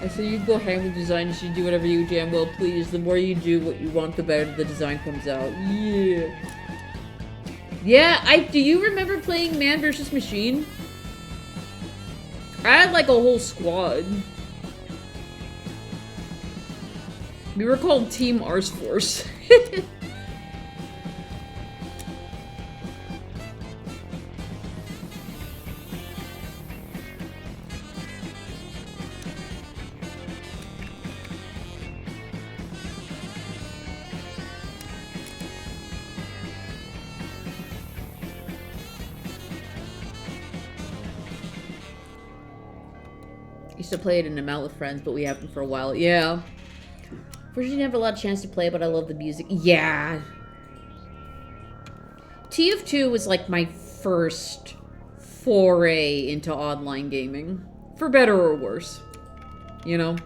[SPEAKER 1] I said, you go hang with designers, you do whatever you damn well please. The more you do what you want, the better the design comes out. Yeah. Yeah, do you remember playing Man vs. Machine? I had a whole squad. We were called Team Arse Force. Used to play it in an amount with friends, but we haven't for a while. Yeah. Fortunately, didn't have a lot of chance to play, but I love the music. Yeah. TF2 was my first foray into online gaming. For better or worse. You know?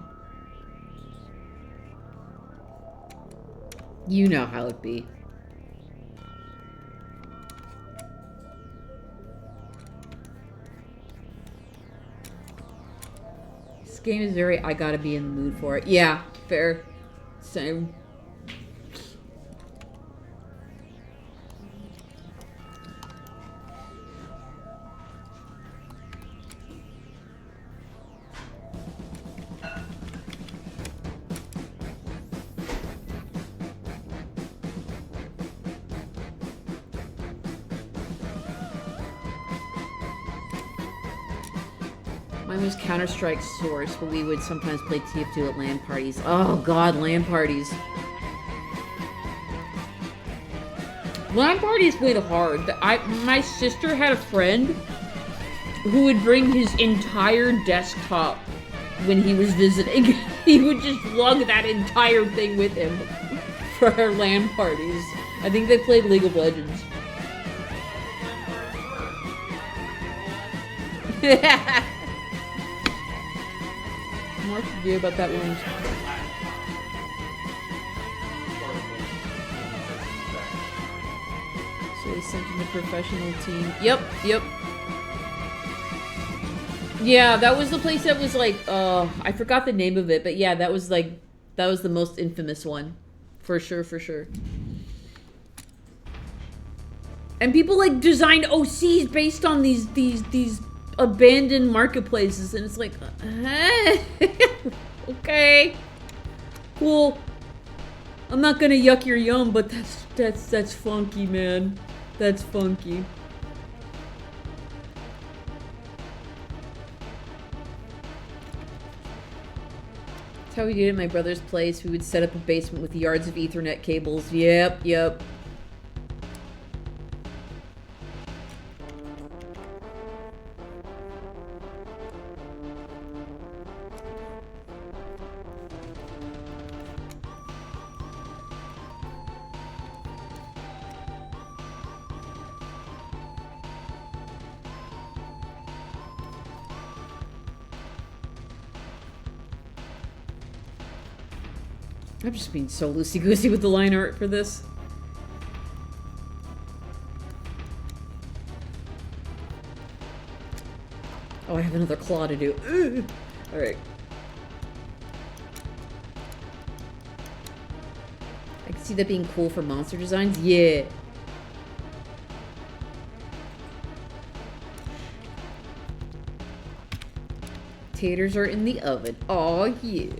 [SPEAKER 1] You know how it be. This game is very, I gotta be in the mood for it. Yeah, fair. Same. Mine was Counter-Strike Source, but we would sometimes play TF2 at LAN parties. Oh god, LAN parties. LAN parties played hard. My sister had a friend who would bring his entire desktop when he was visiting. He would just lug that entire thing with him for our LAN parties. I think they played League of Legends. More to do about that one. So they sent in a professional team. Yep. Yeah, that was the place that was like, I forgot the name of it, but yeah, that was the most infamous one. For sure. And people like designed OCs based on these abandoned marketplaces, and it's like, okay, cool. I'm not gonna yuck your yum, but that's funky, man. That's funky. That's how we did it at my brother's place. We would set up a basement with yards of Ethernet cables. Yep. I'm just being so loosey-goosey with the line art for this. Oh, I have another claw to do. Alright. I can see that being cool for monster designs. Yeah. Taters are in the oven. Oh yeah.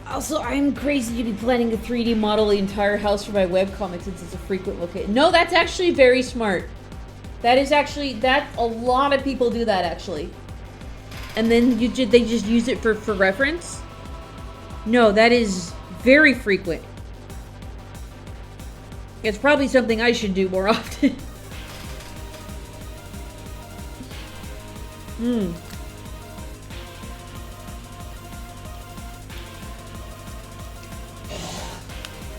[SPEAKER 1] Also, I'm crazy to be planning to 3D model the entire house for my webcomic since it's a frequent location. No, that's actually very smart. That is actually, a lot of people do that actually. And then they just use it for reference. No, that is very frequent. It's probably something I should do more often.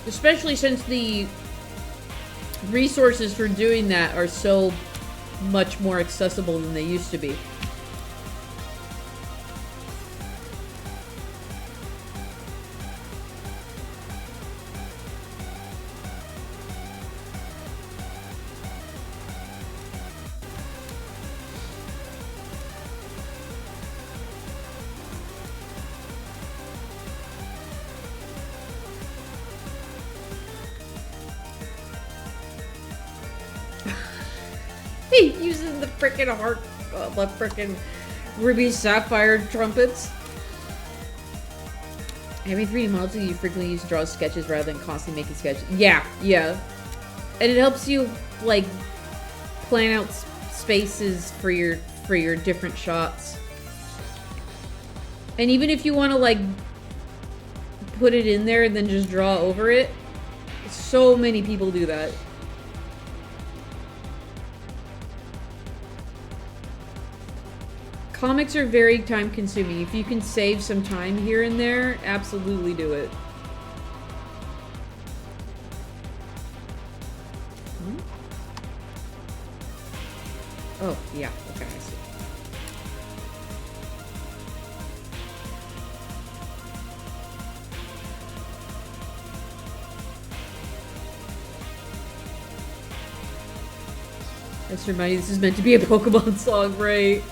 [SPEAKER 1] Especially since the resources for doing that are so much more accessible than they used to be. Using the frickin' the frickin' ruby sapphire trumpets. Having 3D models you frequently use to draw sketches rather than constantly making sketches. Yeah. And it helps you like plan out spaces for your different shots. And even if you want to like put it in there and then just draw over it, so many people do that. Comics are very time consuming. If you can save some time here and there, absolutely do it. Oh, yeah. Okay, I see. Let's remind you, this is meant to be a Pokemon song, right?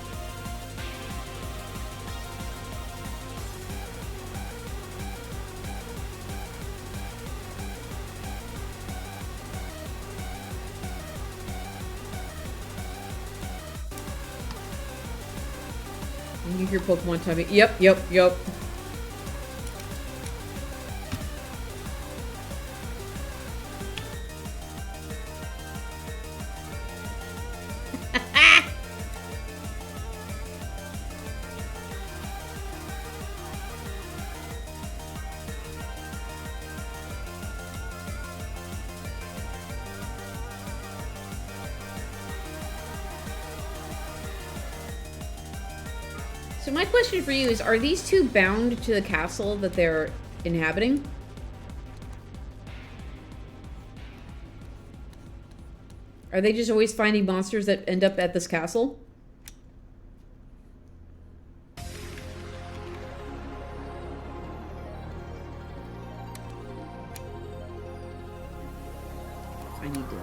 [SPEAKER 1] And you hear Pokemon tell me, yep. So my question for you is, are these two bound to the castle that they're inhabiting? Are they just always finding monsters that end up at this castle? I need to...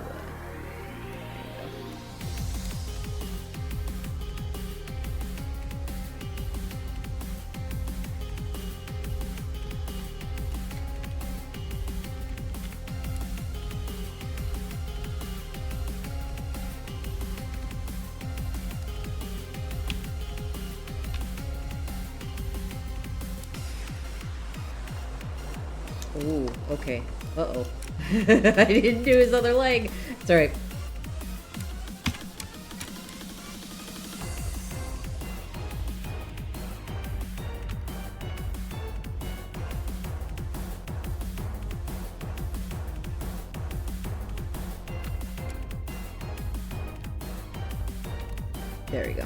[SPEAKER 1] Ooh, okay. Uh-oh. I didn't do his other leg. It's alright. There we go.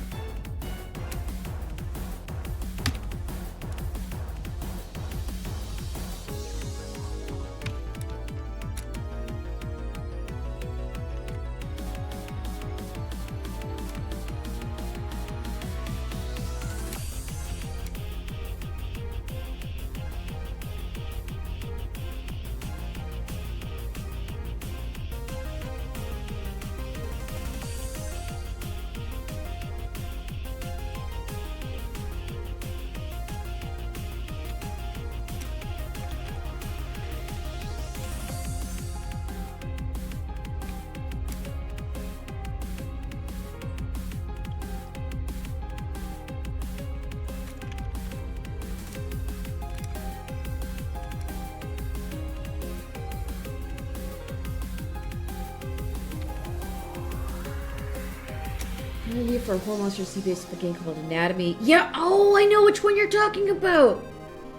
[SPEAKER 1] Idea for a whole monster C-based game called Anatomy. Yeah, oh, I know which one you're talking about.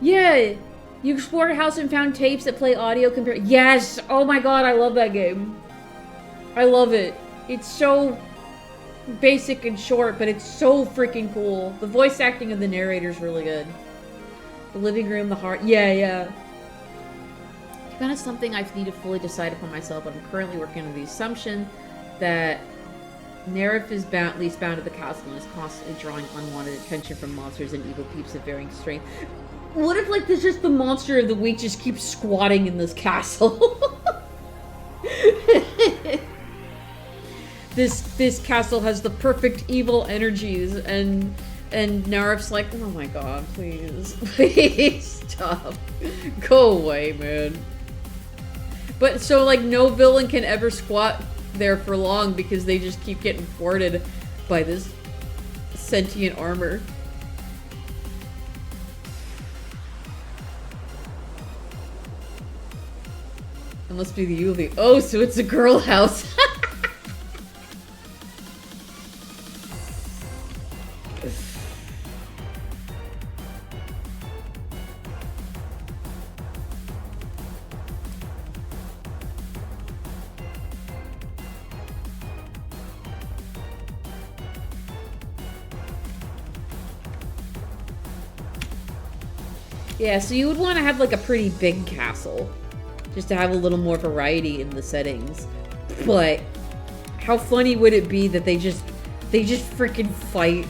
[SPEAKER 1] Yeah, you explored a house and found tapes that play audio compare. Yes, oh my god, I love that game. I love it. It's so basic and short, but it's so freaking cool. The voice acting of the narrator is really good. The living room, the heart. Yeah. To be honest, something I need to fully decide upon myself, but I'm currently working on the assumption that Nerif is at least bound to the castle and is constantly drawing unwanted attention from monsters and evil peeps of varying strength. What if, like, this just the monster of the week just keeps squatting in this castle? This castle has the perfect evil energies, and Nerif's like, oh my god, please. Please stop. Go away, man. But so, like, no villain can ever squat there for long because they just keep getting thwarted by this sentient armor. It must be the Yuli. Oh, so it's a girl house. Yeah, so you would want to have like a pretty big castle, just to have a little more variety in the settings. But how funny would it be that they
[SPEAKER 3] They just freaking fight.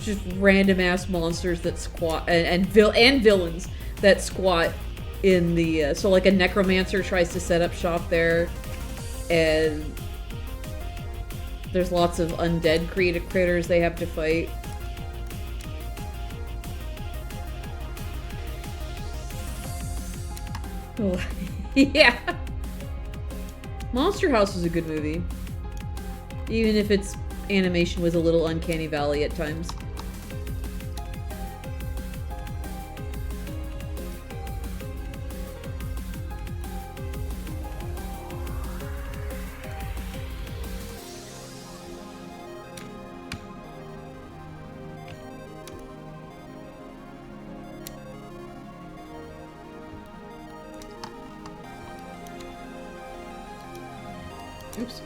[SPEAKER 3] Just random ass monsters that squat and villains that squat in the so like a necromancer tries to set up shop there, and there's lots of undead creative critters they have to fight. Oh, yeah. Monster House was a good movie, even if its animation was a little uncanny valley at times. Oops.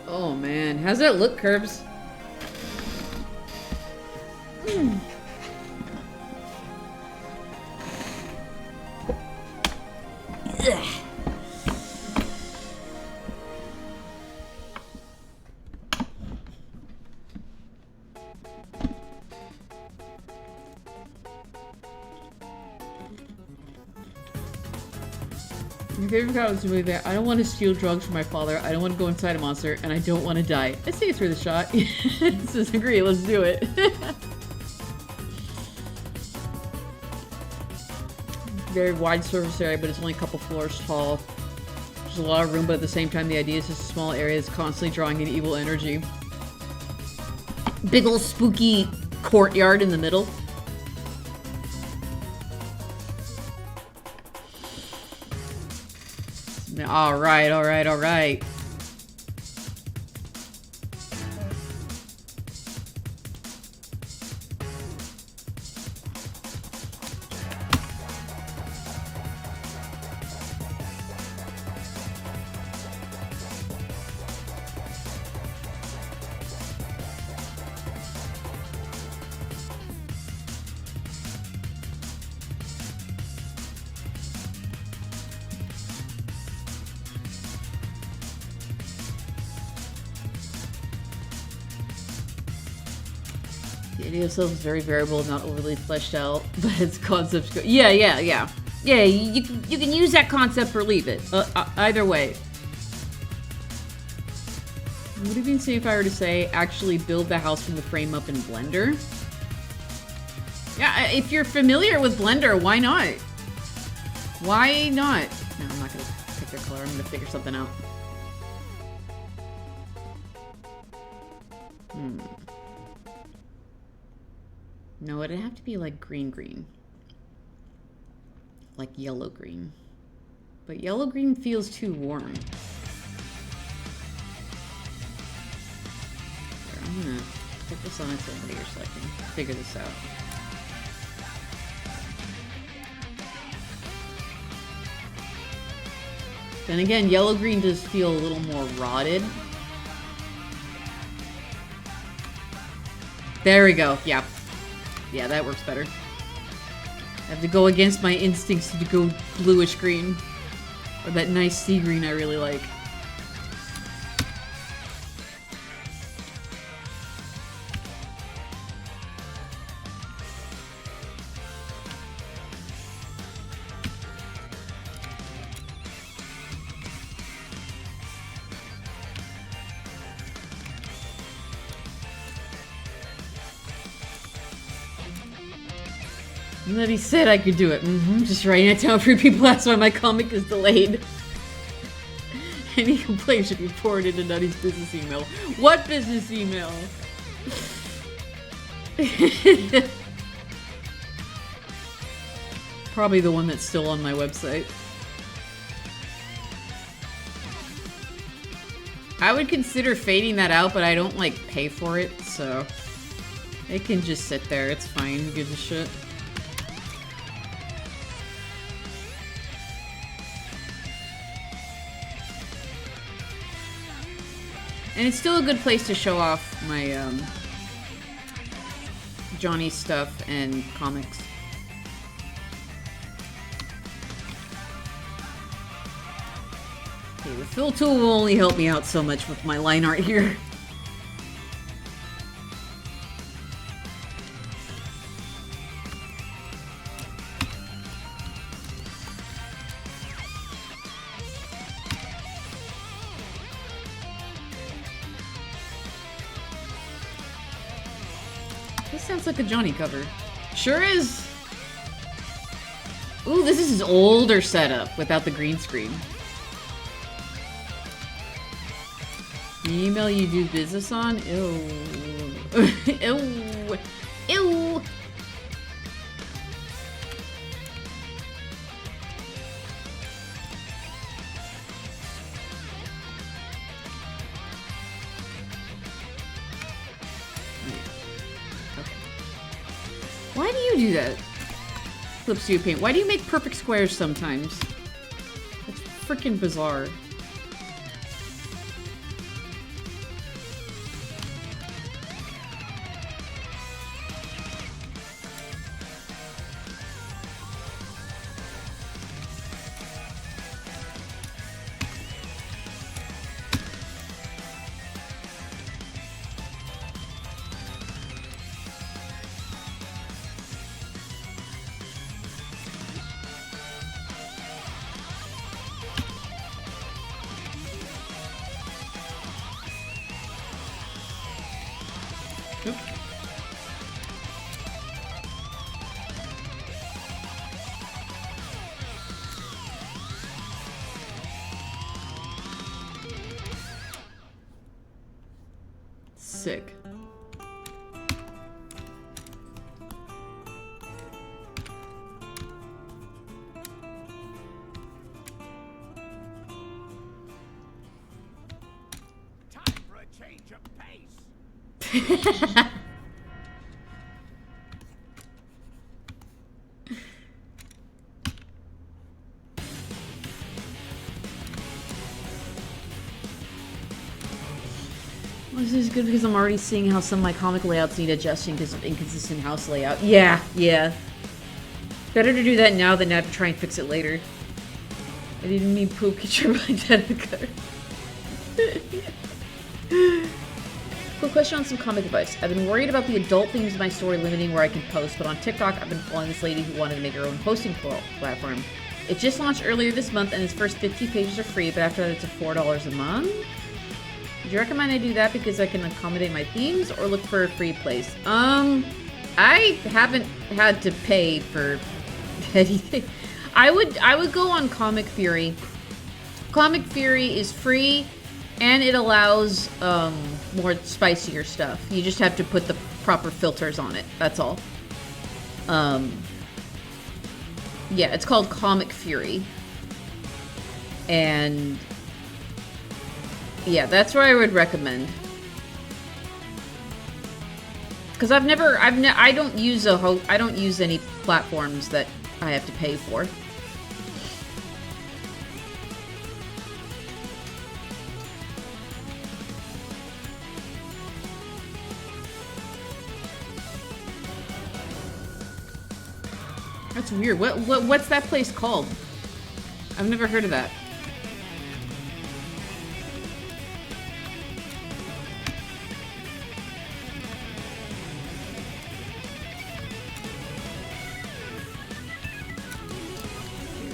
[SPEAKER 3] Oh man, how's that look, Kirbs?
[SPEAKER 1] My favorite part was the movie that I don't want to steal drugs from my father, I don't want to go inside a monster, and I don't want to die. I say it's worth a shot. Let's agree, let's do it. Very wide surface area, but it's only a couple floors tall. There's a lot of room, but at the same time, the idea is just a small area that's constantly drawing in evil energy. Big ol' spooky courtyard in the middle. Alright, alright, alright. The idea itself is very variable, not overly fleshed out, but its concepts go. Yeah, yeah. Yeah, you can use that concept or leave it. Either way. What do you mean, say if I were to say, actually build the house from the frame up in Blender? Yeah, if you're familiar with Blender, why not? Why not? No, I'm not gonna pick their color. I'm gonna figure something out. No, it'd have to be like green. Like yellow-green. But yellow-green feels too warm. Here, I'm gonna put this on its own layer so I can figure this out. Then again, yellow-green does feel a little more rotted. There we go, yeah. Yeah, that works better. I have to go against my instincts to go bluish green. Or that nice sea green I really like. And then he said I could do it. Just writing it down for people. That's why my comic is delayed. Any complaint should be forwarded to Nutty's business email. What business email? Probably the one that's still on my website. I would consider fading that out, but I don't, like, pay for it, so... It can just sit there. It's fine. Who gives a shit? And it's still a good place to show off my, Johnny stuff and comics. Okay, the fill tool will only help me out so much with my line art here. This sounds like a Johnny cover. Sure is. Ooh, this is his older setup without the green screen. The email you do business on? Ew. Ew. Ew. Why do you do that? Flips you paint. Why do you make perfect squares sometimes? That's freaking bizarre. Sick.
[SPEAKER 4] Time for a change of pace.
[SPEAKER 1] This is good because I'm already seeing how some of my comic layouts need adjusting because of inconsistent house layout. Yeah, yeah. Better to do that now than have to try and fix it later. I didn't need poop picture by Danica. Quick question on some comic advice. I've been worried about the adult themes of my story limiting where I can post, but on TikTok I've been following this lady who wanted to make her own hosting platform. It just launched earlier this month and its first 50 pages are free, but after that it's $4 a month? Would you recommend I do that because I can accommodate my themes or look for a free place? I haven't had to pay for anything. I would go on Comic Fury. Comic Fury is free and it allows more spicier stuff. You just have to put the proper filters on it. That's all. Yeah, it's called Comic Fury. And yeah, that's what I would recommend. Because I don't use any platforms that I have to pay for. That's weird. What's that place called? I've never heard of that.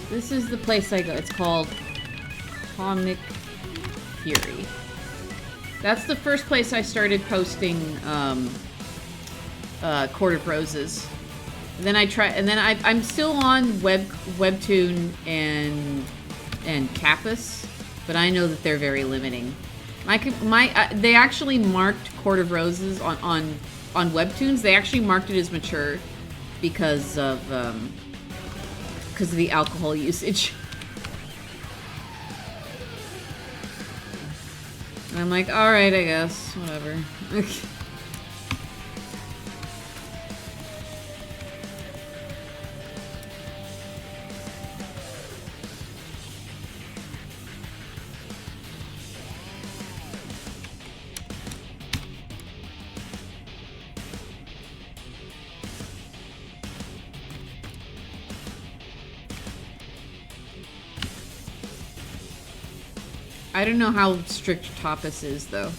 [SPEAKER 1] This is the place I go. It's called Comic Fury. That's the first place I started posting Court of Roses. And then I'm still on Webtoon and Kappas, but I know that they're very limiting. They actually marked Court of Roses on Webtoons. They actually marked it as mature because of the alcohol usage. And I'm like, alright, I guess. Whatever. I don't know how strict Tapas is, though.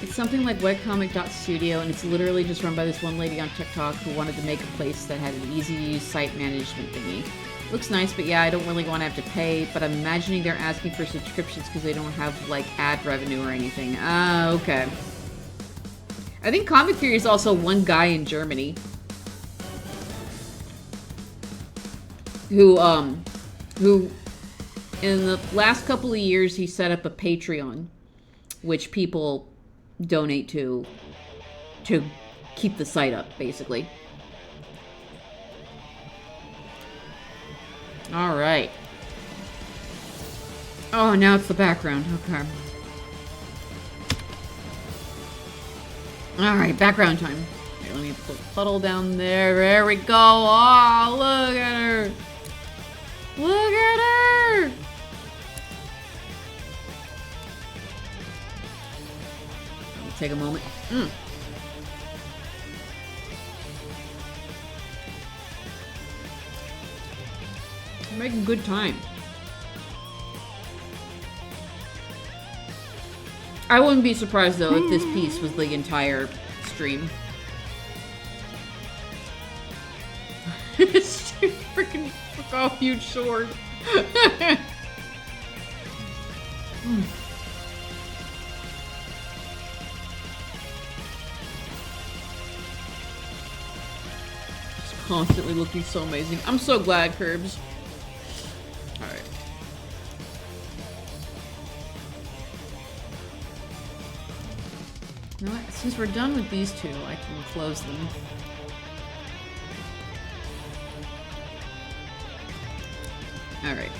[SPEAKER 1] It's something like webcomic.studio, and it's literally just run by this one lady on TikTok who wanted to make a place that had an easy-to-use site management thingy. Looks nice, but yeah, I don't really want to have to pay, but I'm imagining they're asking for subscriptions because they don't have, like, ad revenue or anything. Ah, okay. I think Comic Theory is also one guy in Germany who in the last couple of years, he set up a Patreon, which people donate to keep the site up, basically. All right. Oh, now it's the background. Okay. All right, background time. Okay, let me put Puddle down there. There we go. Oh, look at her. Look at her. Take a moment. We're making good time. I wouldn't be surprised though if this piece was the entire stream. It's freaking a huge sword. Constantly looking so amazing. I'm so glad, Kirbs. Alright. You know what? Since we're done with these two, I can close them. Alright.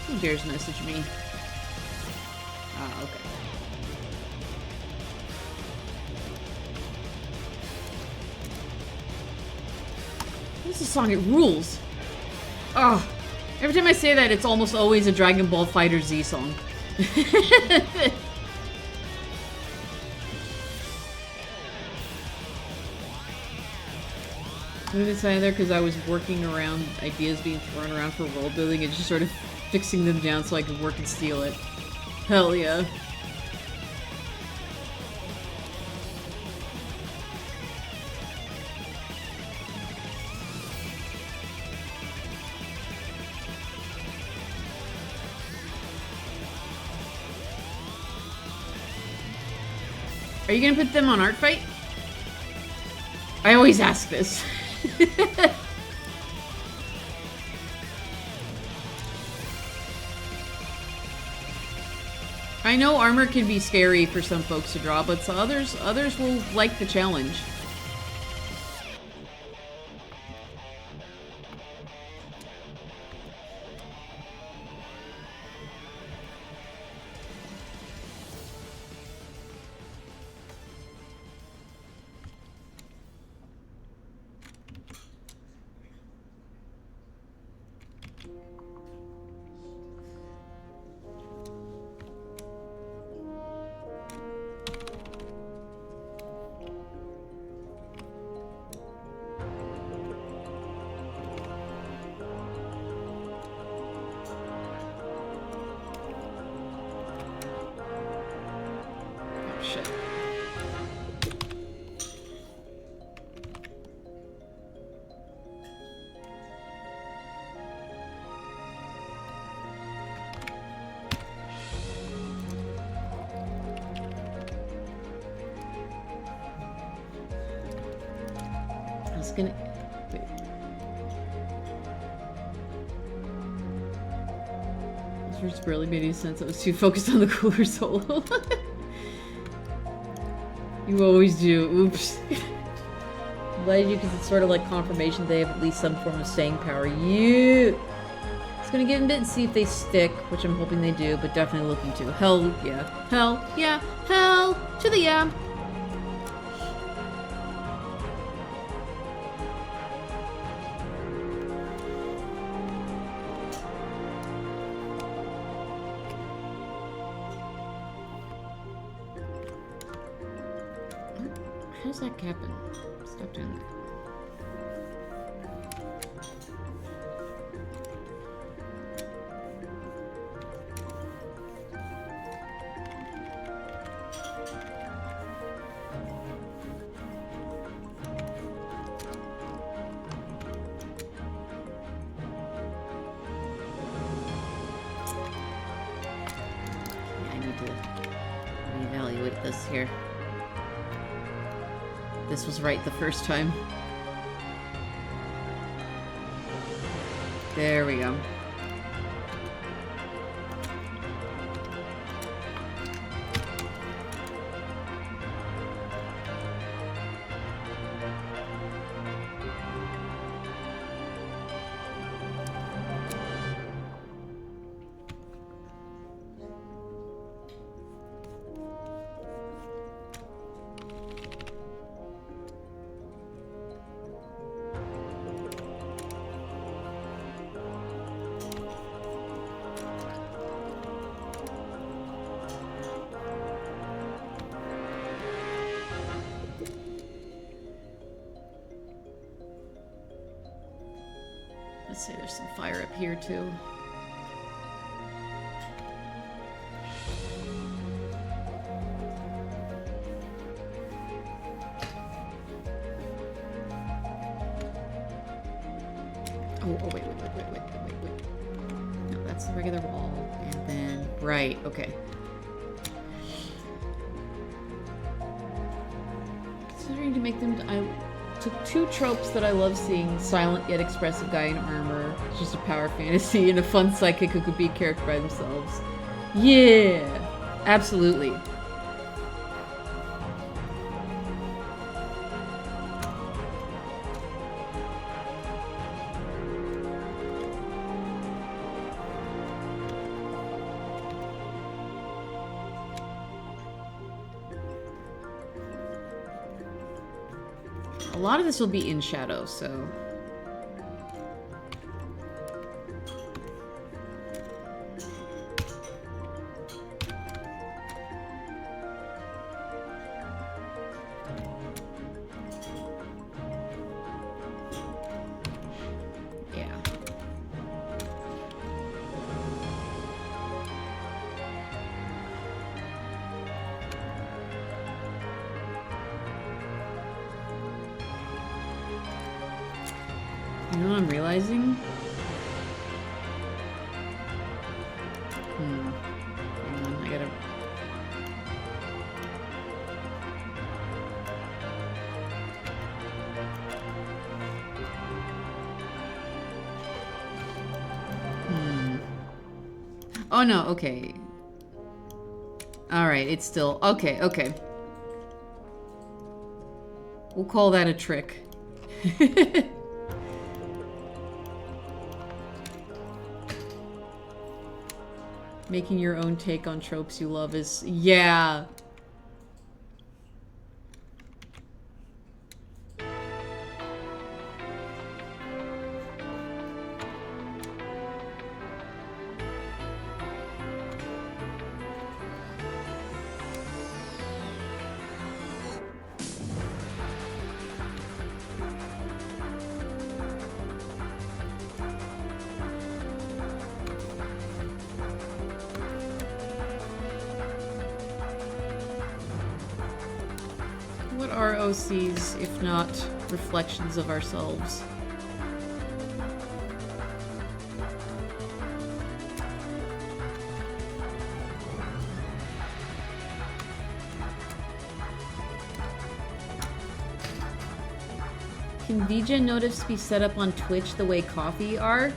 [SPEAKER 1] Who dares message me? Ah, okay. This is a song, it rules. Oh, every time I say that, it's almost always a Dragon Ball Fighter Z song. Maybe it's either because I was working around ideas being thrown around for world building and just sort of fixing them down so I could work and steal it. Hell yeah. Are you gonna put them on Art Fight? I always ask this. I know armor can be scary for some folks to draw, but others will like the challenge. Gonna wait. This verse barely made any sense. I was too focused on the cooler solo. You always do. Oops.
[SPEAKER 3] Glad you, because it's sort of like confirmation they have at least some form of staying power. Yeah! It's gonna give them a bit and see if they stick, which I'm hoping they do, but definitely looking to. Hell yeah. Hell yeah. Hell to the yeah.
[SPEAKER 1] How does that happen? Stop doing that. Yeah, I need to reevaluate this here. This was right the first time. There we go. Let's say there's some fire up here too. Oh, wait. No, that's the regular wall. And then, right, okay. Considering to make them, I took two tropes that I love seeing: silent yet expressive guy in armor, just a power fantasy, and a fun psychic who could be a character by themselves. Yeah, absolutely. A lot of this will be in shadow, so... yeah. You know what I'm realizing? Hang on, I gotta... Oh no, okay. Alright, it's still... Okay. We'll call that a trick. Making your own take on tropes you love is... yeah. What are OCs, if not reflections of ourselves? Can VGen notifs be set up on Twitch the way coffee are?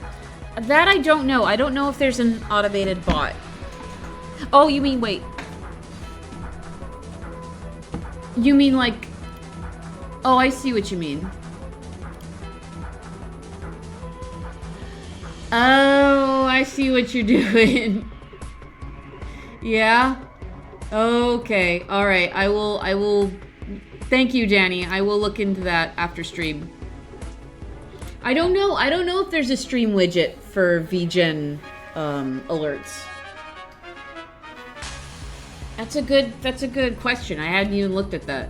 [SPEAKER 1] That I don't know. I don't know if there's an automated bot. Oh, you mean, wait. You mean like Oh, I see what you mean. Oh, I see what you're doing. Yeah? Okay. Alright. I will... Thank you, Danny. I will look into that after stream. I don't know. I don't know if there's a stream widget for VGen alerts. That's a good question. I hadn't even looked at that.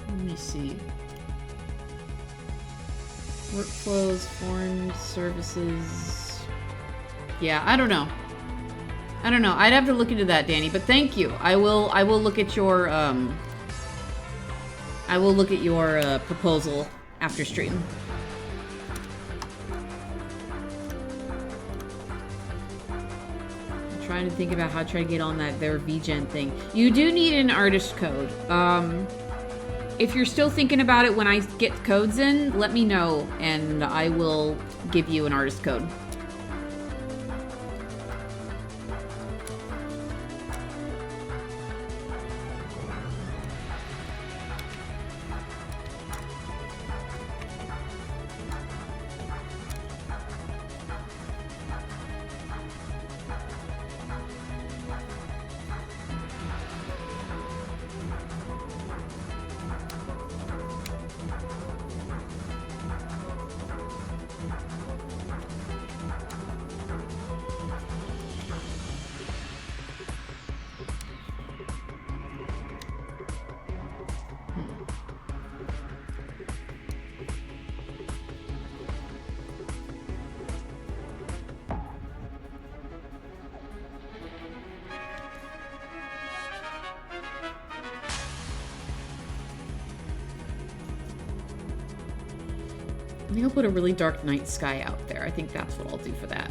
[SPEAKER 1] Let me see. Workflows, foreign services. Yeah, I don't know. I don't know. I'd have to look into that, Danny, but thank you. I will look at your proposal after stream. I'm trying to think about how to try to get on their VGen thing. You do need an artist code. If you're still thinking about it when I get codes in, let me know and I will give you an artist code. I think I'll put a really dark night sky out there. I think that's what I'll do for that.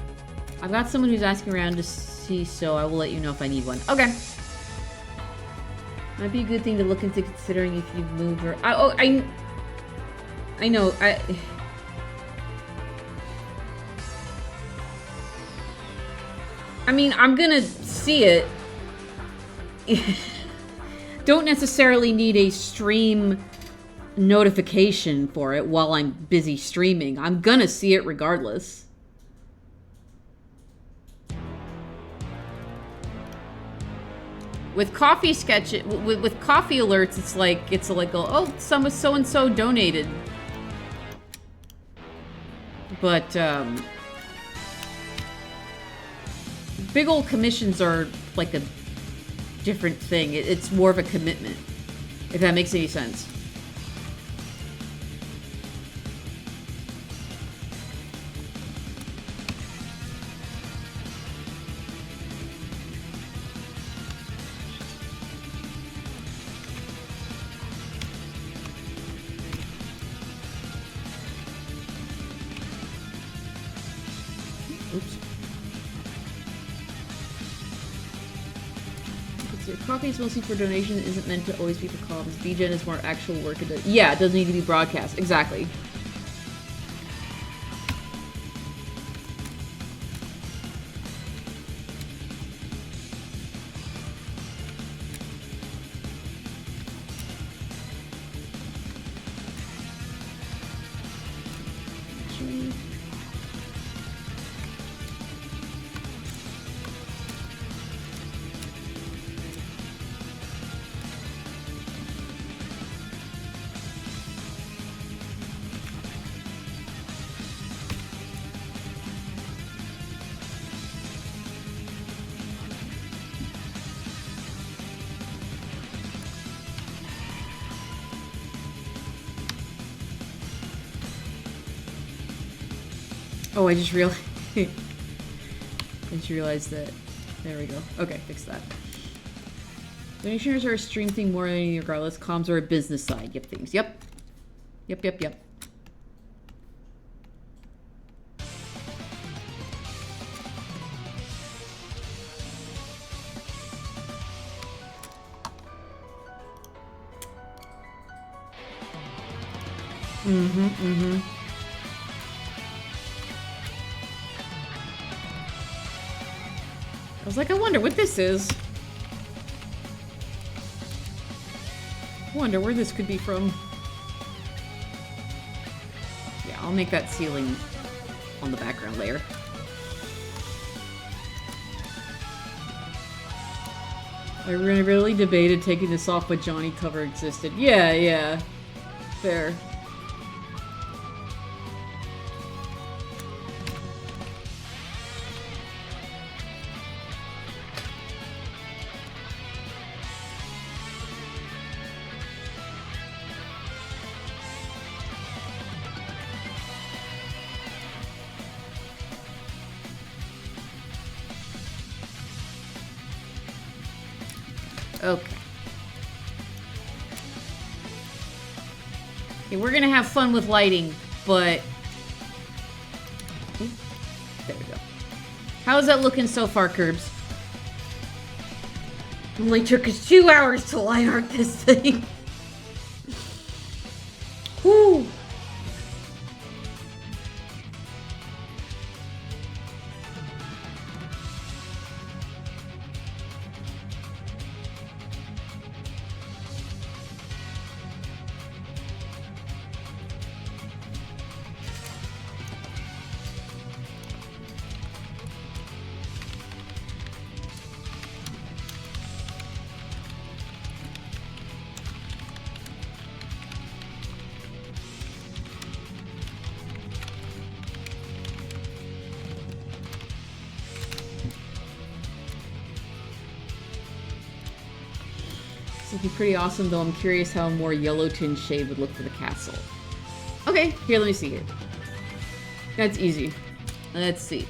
[SPEAKER 1] I've got someone who's asking around to see, so I will let you know if I need one. Okay. Might be a good thing to look into considering if you've moved or... I know. I mean, I'm gonna see it. Don't necessarily need a stream notification for it while I'm busy streaming. I'm gonna see it regardless. With coffee with coffee alerts, it's like oh, some so and so donated. But big old commissions are like a different thing. It's more of a commitment, if that makes any sense. Coffee is mostly for donation. Isn't meant to always be for comms. VGen is more actual work. Yeah, it doesn't need to be broadcast. Exactly. Oh, I just realized that. There we go. Okay, fix that. Donations are a stream thing more than anything regardless. Comms are a business side. Yep, things. Yep. Yep. I was like, I wonder what this is. Wonder where this could be from. Yeah, I'll make that ceiling on the background layer. I really debated taking this off, but Johnny cover existed. Yeah, yeah. Fair. Okay. Okay, we're gonna have fun with lighting, but... Ooh, there we go. How's that looking so far, Kirbs? Only took us 2 hours to line art this thing. Whew. This would be pretty awesome, though I'm curious how a more yellow tinge shade would look for the castle. Okay, here, let me see here. That's easy. Let's see.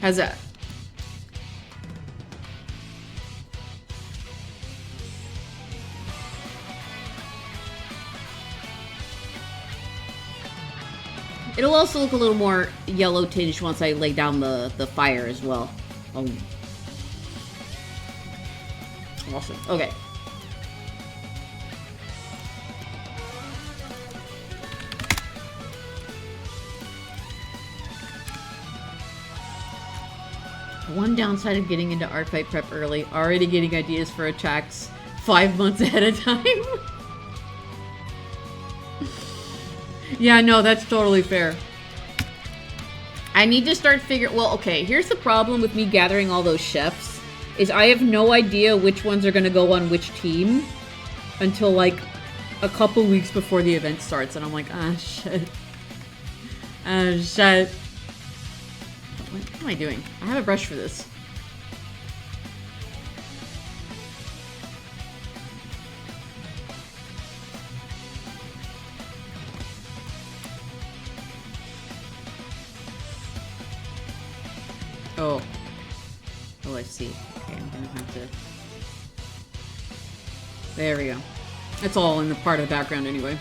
[SPEAKER 1] How's that? It'll also look a little more yellow tinged once I lay down the fire as well. Awesome. Okay. One downside of getting into art fight prep early, already getting ideas for attacks 5 months ahead of time. Yeah, no, that's totally fair. I need to start figuring... Well, okay, here's the problem with me gathering all those chefs, is I have no idea which ones are going to go on which team until, like, a couple weeks before the event starts, and I'm like, ah, shit. Ah, shit. What am I doing? I have a brush for this. Oh. Oh, I see. Okay, I'm gonna have to... There we go. It's all in the part of the background anyway.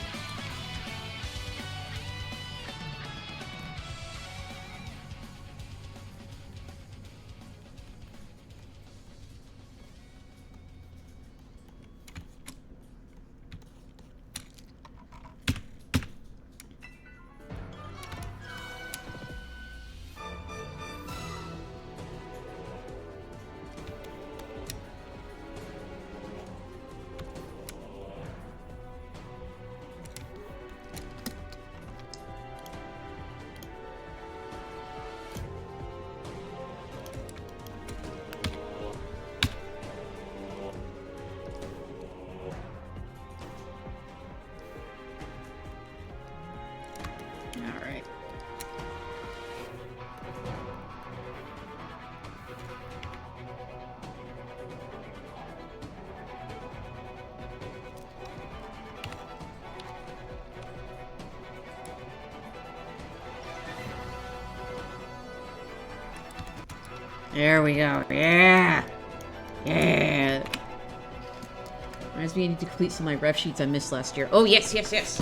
[SPEAKER 1] There we go. Yeah! Yeah! Reminds me I need to complete some of my ref sheets I missed last year. Oh, yes, yes, yes!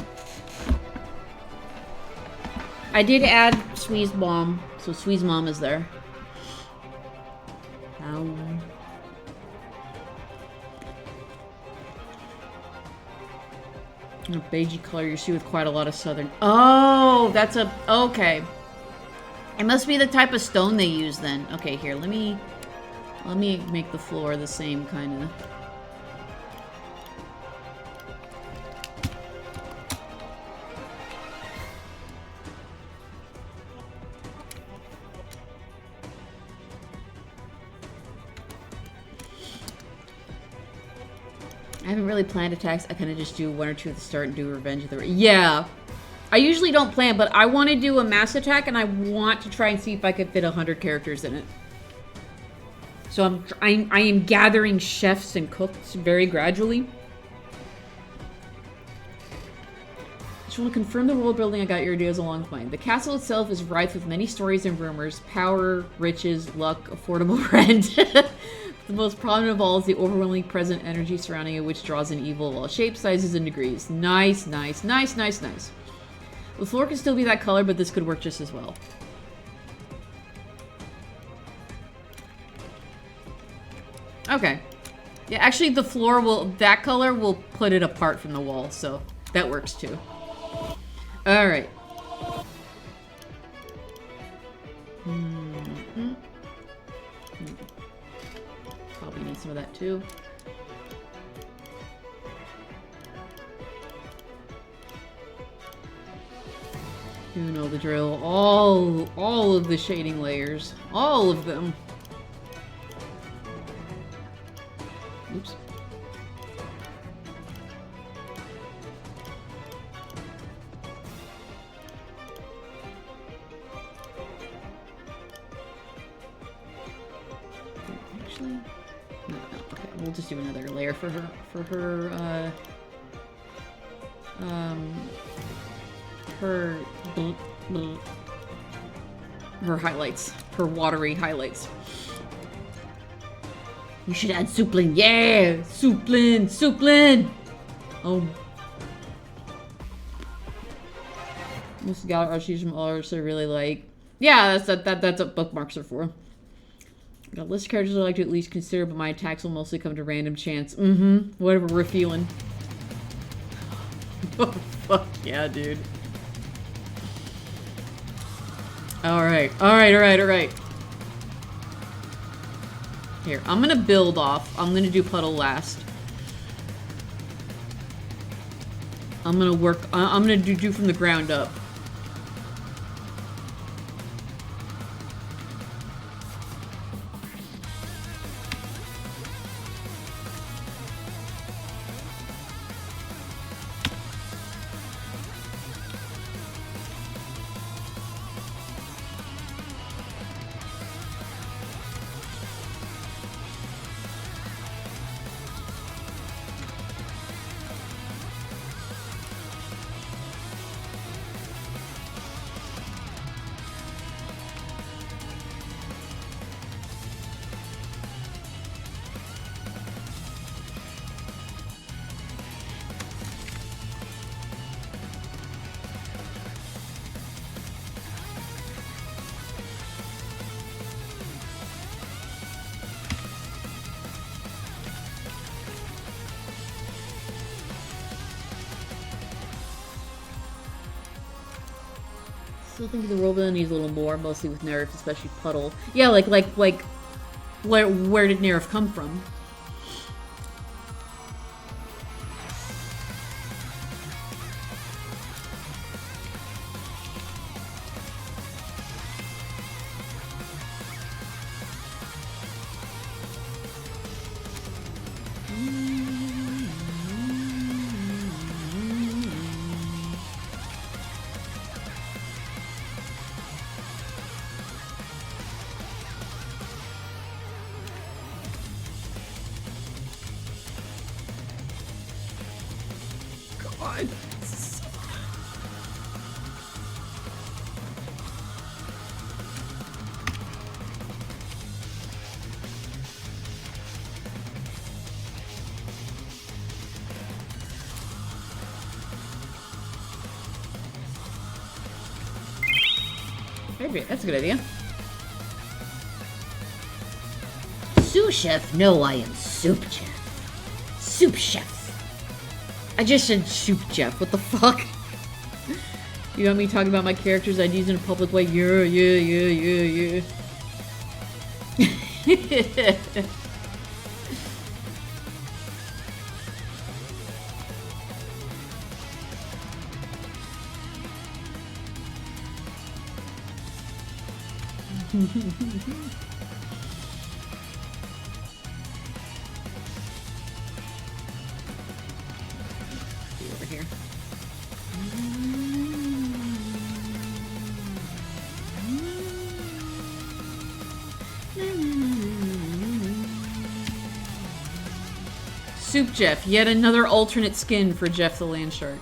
[SPEAKER 1] I did add Swee's mom, so Swee's mom is there. A beigey color you see with quite a lot of southern. Oh, that's a okay. It must be the type of stone they use then. Okay, here, let me make the floor the same kind of. I haven't really planned attacks. I kind of just do one or two at the start and do Revenge of the... Yeah. I usually don't plan, but I want to do a mass attack, and I want to try and see if I could fit 100 characters in it. So I am gathering chefs and cooks very gradually. Just want to confirm the world building I got your ideas along with mine. The castle itself is rife with many stories and rumors. Power, riches, luck, affordable rent. The most prominent of all is the overwhelmingly present energy surrounding it, which draws in evil of all shapes, sizes, and degrees. Nice, nice, nice, nice, nice. The floor can still be that color, but this could work just as well. Okay. Yeah, actually the floor will... That color will put it apart from the wall, so that works too. Alright. Probably need some of that too. You know the drill. All of the shading layers. All of them. Oops. Actually, no, okay, we'll just do another layer for her, her highlights, her watery highlights. You should add Souplin. Yeah! Souplin! Souplin! Oh. Most galaxies from all artists I really like. Yeah, that's what bookmarks are for. Got a list of characters I like to at least consider, but my attacks will mostly come to random chance. Whatever we're feeling. Oh, fuck yeah, dude. Alright. Here, I'm gonna build off. I'm gonna do puddle last. I'm gonna work... I'm gonna do from the ground up. Still think the world building needs a little more, mostly with Nerf, especially Puddle. Yeah, like, where did Nerf come from? God. Maybe that's a good idea. chef? No, I am soup chef. Soup chef. I just said soup chef. What the fuck? You got me talking about my character's IDs in a public way? Yeah, yeah, yeah, yeah, yeah. Over here. Soup Jeff, yet another alternate skin for Jeff the Land Shark.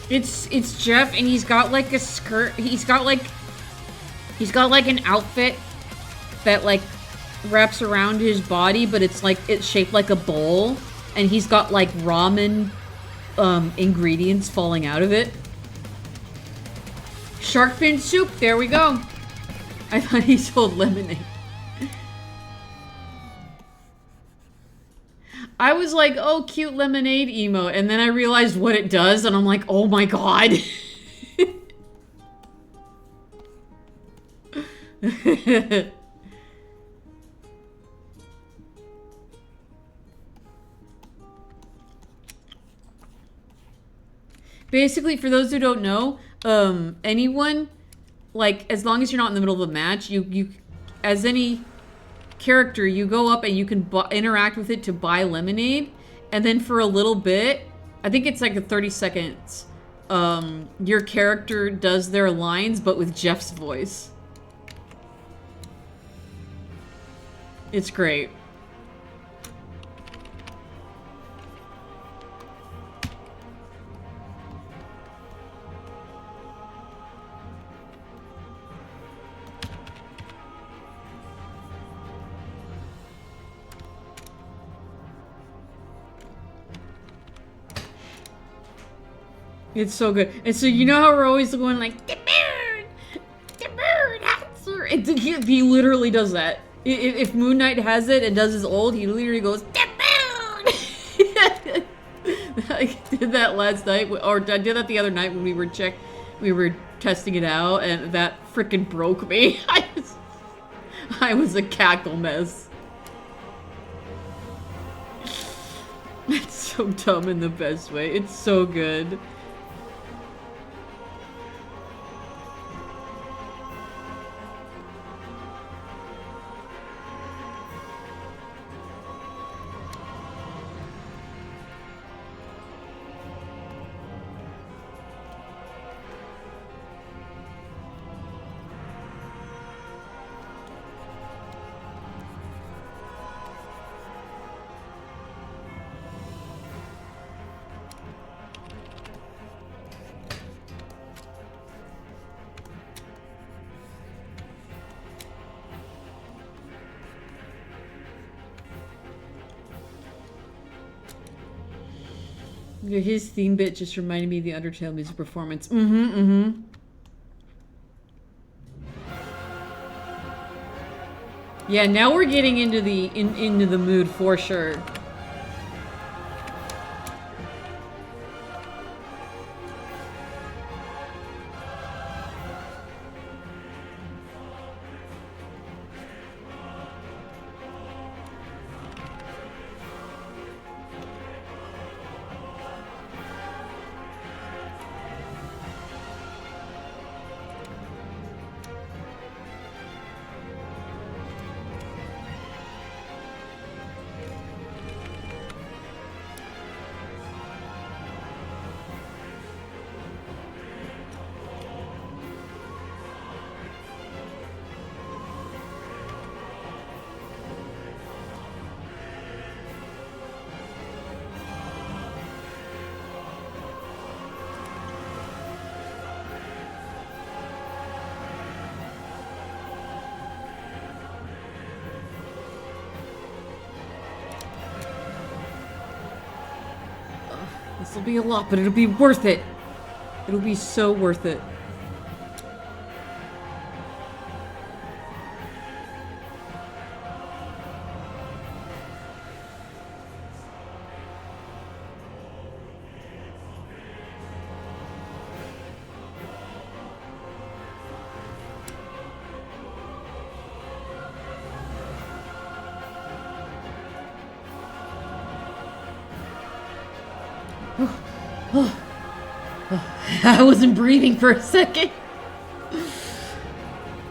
[SPEAKER 1] It's Jeff, and he's got like a skirt. He's got like an outfit that like wraps around his body, but it's shaped like a bowl, and he's got like ramen ingredients falling out of it. Shark fin soup. There we go. I thought he sold lemonade. I was like, oh, cute lemonade emote, and then I realized what it does, and I'm like, oh my god. Basically, for those who don't know, anyone, like, as long as you're not in the middle of a match, you as any character, you go up and you can interact with it to buy lemonade, and then for a little bit, I think it's like a 30 seconds, your character does their lines, but with Jeff's voice. It's great. It's so good. And so you know how we're always going like, the bird, answer. He literally does that. If Moon Knight has it and does his old, he literally goes, the bird. I did that last night, or I did that the other night when we were testing it out, and that freaking broke me. I was a cackle mess. It's so dumb in the best way. It's so good. His theme bit just reminded me of the Undertale music performance. Yeah, now we're getting into the mood for sure. This'll be a lot, but it'll be worth it. It'll be so worth it. I wasn't breathing for a second.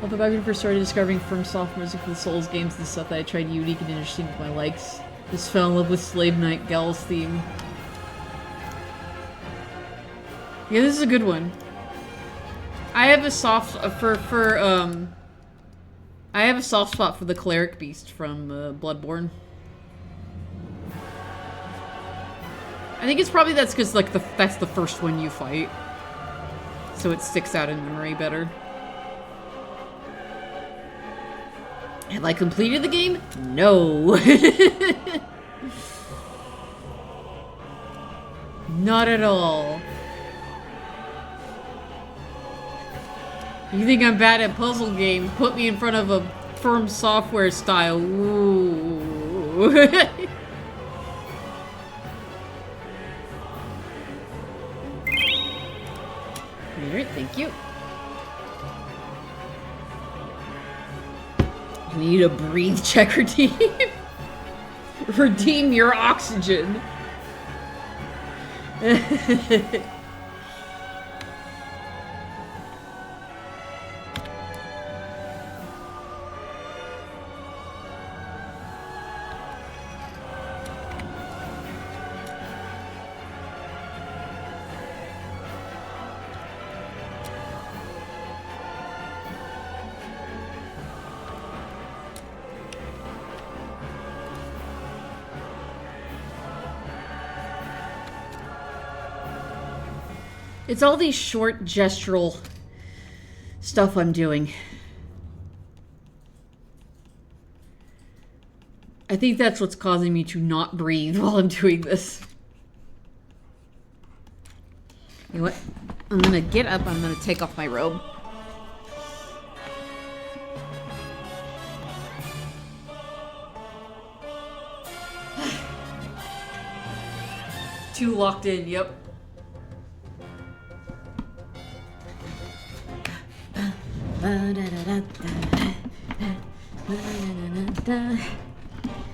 [SPEAKER 1] Although back when I first started discovering from soft music for the Souls games and stuff that I tried unique and interesting with my likes. Just fell in love with Slave Knight Gal's theme. Yeah, this is a good one. I have a soft I have a soft spot for the cleric beast from Bloodborne. I think it's probably that's because like that's the first one you fight, so it sticks out in memory better. Have I completed the game? No. Not at all. You think I'm bad at puzzle games? Put me in front of a Firm Software style. Ooh. Alright, thank you. You need a breathe check, redeem. Redeem your oxygen. It's all these short gestural stuff I'm doing. I think that's what's causing me to not breathe while I'm doing this. You know what? I'm gonna get up, I'm gonna take off my robe. Too locked in, yep.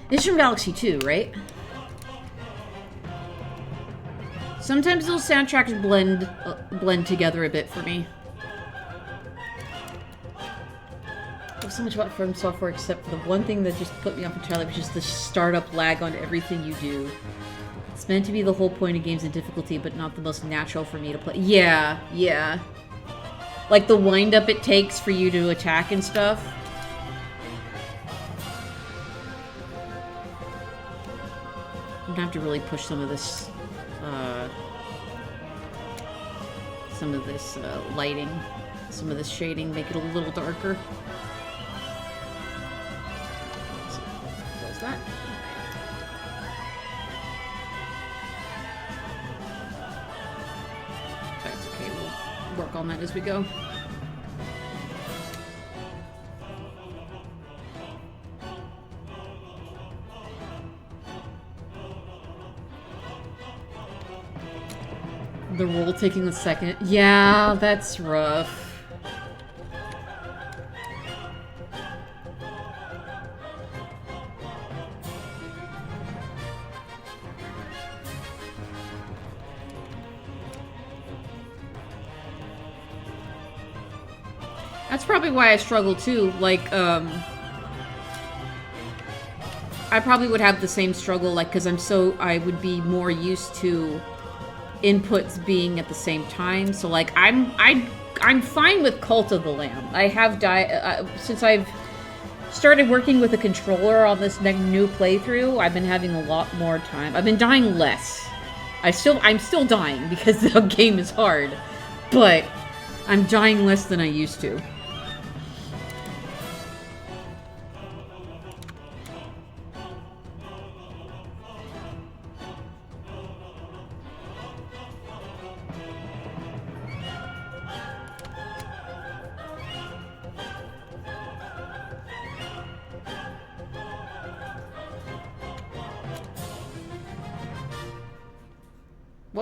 [SPEAKER 1] This is from Galaxy 2, right? Sometimes those soundtracks blend together a bit for me. There's so much about From Software except for the one thing that just put me off entirely, which is the startup lag on everything you do. It's meant to be the whole point of games and difficulty, but not the most natural for me to play. Yeah, yeah. Like the wind-up it takes for you to attack and stuff. I'm gonna have to really push some of this, lighting, some of this shading, make it a little darker. So, close that. That's okay, we'll work on that as we go. The roll taking a second. Yeah, that's rough. That's probably why I struggle too. Like, I probably would have the same struggle, like, because I would be more used to inputs being at the same time. So like I'm fine with Cult of the Lamb. I have since I've started working with a controller on this new playthrough, I've been having a lot more time. I've been dying less. I'm still dying because the game is hard, but I'm dying less than I used to.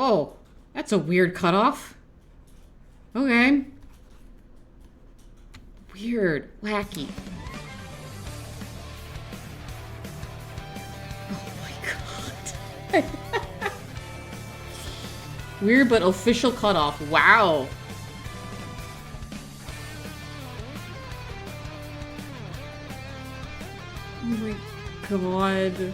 [SPEAKER 1] Oh, that's a weird cutoff. Okay. Weird. Wacky. Oh my god. Weird but official cutoff. Wow. Oh my god.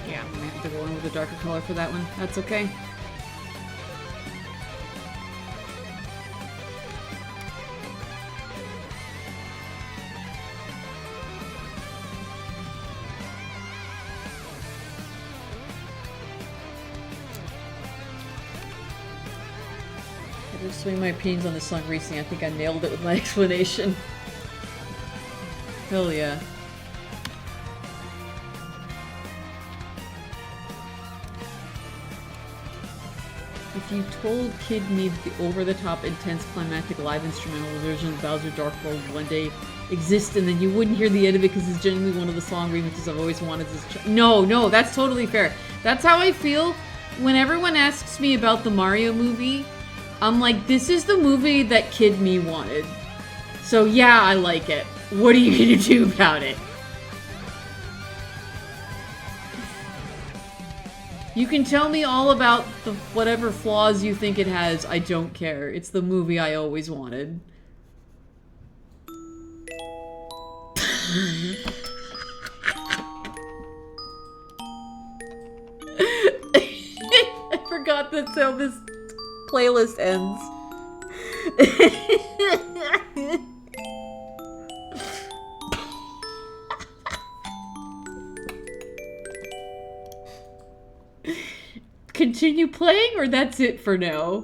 [SPEAKER 1] Yeah, I'm gonna have to go in with a darker color for that one. That's okay. I did swing my opinions on this song recently. I think I nailed it with my explanation. Hell yeah. If you told Kid Me that the over-the-top, intense, climactic live instrumental version of Bowser Dark World one day exists, and then you wouldn't hear the end of it because it's genuinely one of the song remixes I've always wanted to... No, that's totally fair. That's how I feel when everyone asks me about the Mario movie. I'm like, this is the movie that Kid Me wanted. So yeah, I like it. What are you gonna do about it? You can tell me all about the whatever flaws you think it has. I don't care. It's the movie I always wanted. I forgot that's how this playlist ends. Continue playing, or that's it for now?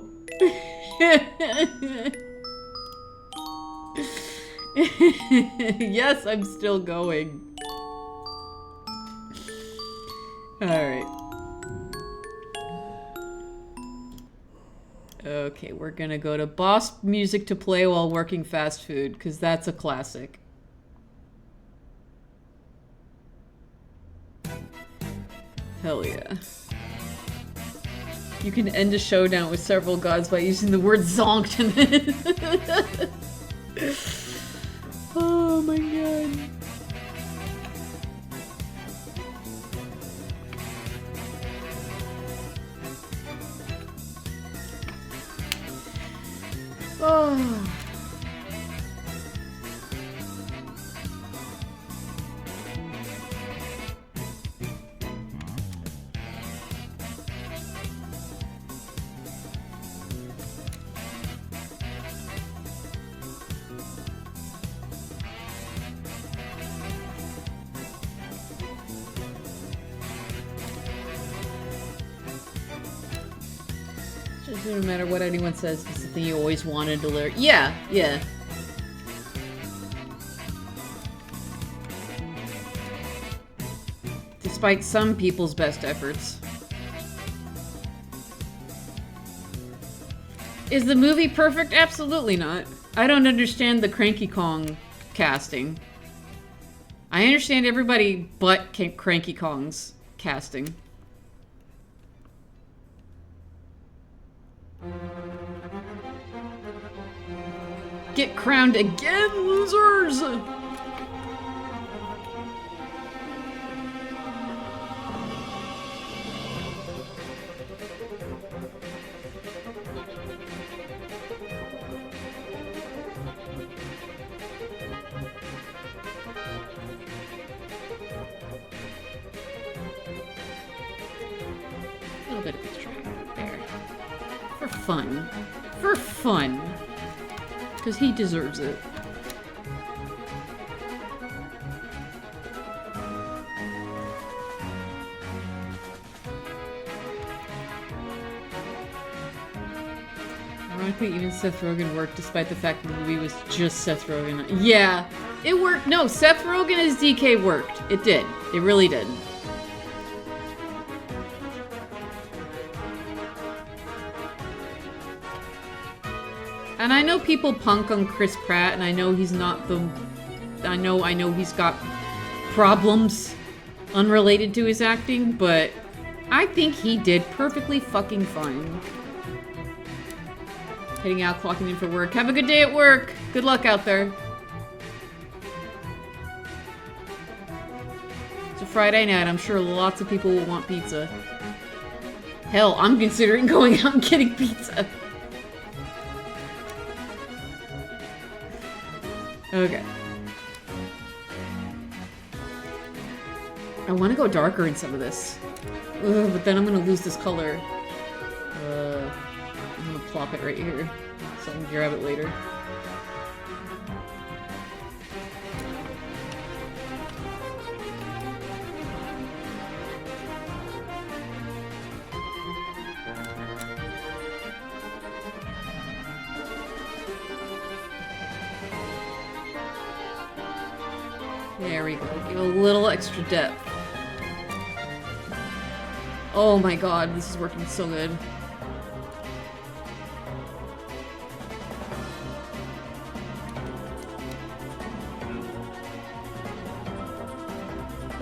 [SPEAKER 1] Yes, I'm still going. Alright. Okay, we're gonna go to boss music to play while working fast food, because that's a classic. Hell yeah. You can end a showdown with several gods by using the word zonked in it. Oh my god. Oh. No matter what anyone says, it's the thing you always wanted to learn. Yeah, yeah. Despite some people's best efforts. Is the movie perfect? Absolutely not. I don't understand the Cranky Kong casting. I understand everybody but Cranky Kong's casting. Get crowned again, losers! A little bit of extra there. For fun. For fun. Because he deserves it. Ironically, even Seth Rogen worked despite the fact that the movie was just Seth Rogen. Yeah, it worked. No, Seth Rogen as DK worked. It did. It really did. And I know people punk on Chris Pratt, and I know he's not the... I know he's got problems unrelated to his acting, but I think he did perfectly fucking fine. Heading out, clocking in for work. Have a good day at work! Good luck out there. It's a Friday night. I'm sure lots of people will want pizza. Hell, I'm considering going out and getting pizza. Okay. I want to go darker in some of this. Ugh, but then I'm going to lose this color. I'm going to plop it right here so I can grab it later. There we go. Give a little extra depth. Oh my god, this is working so good.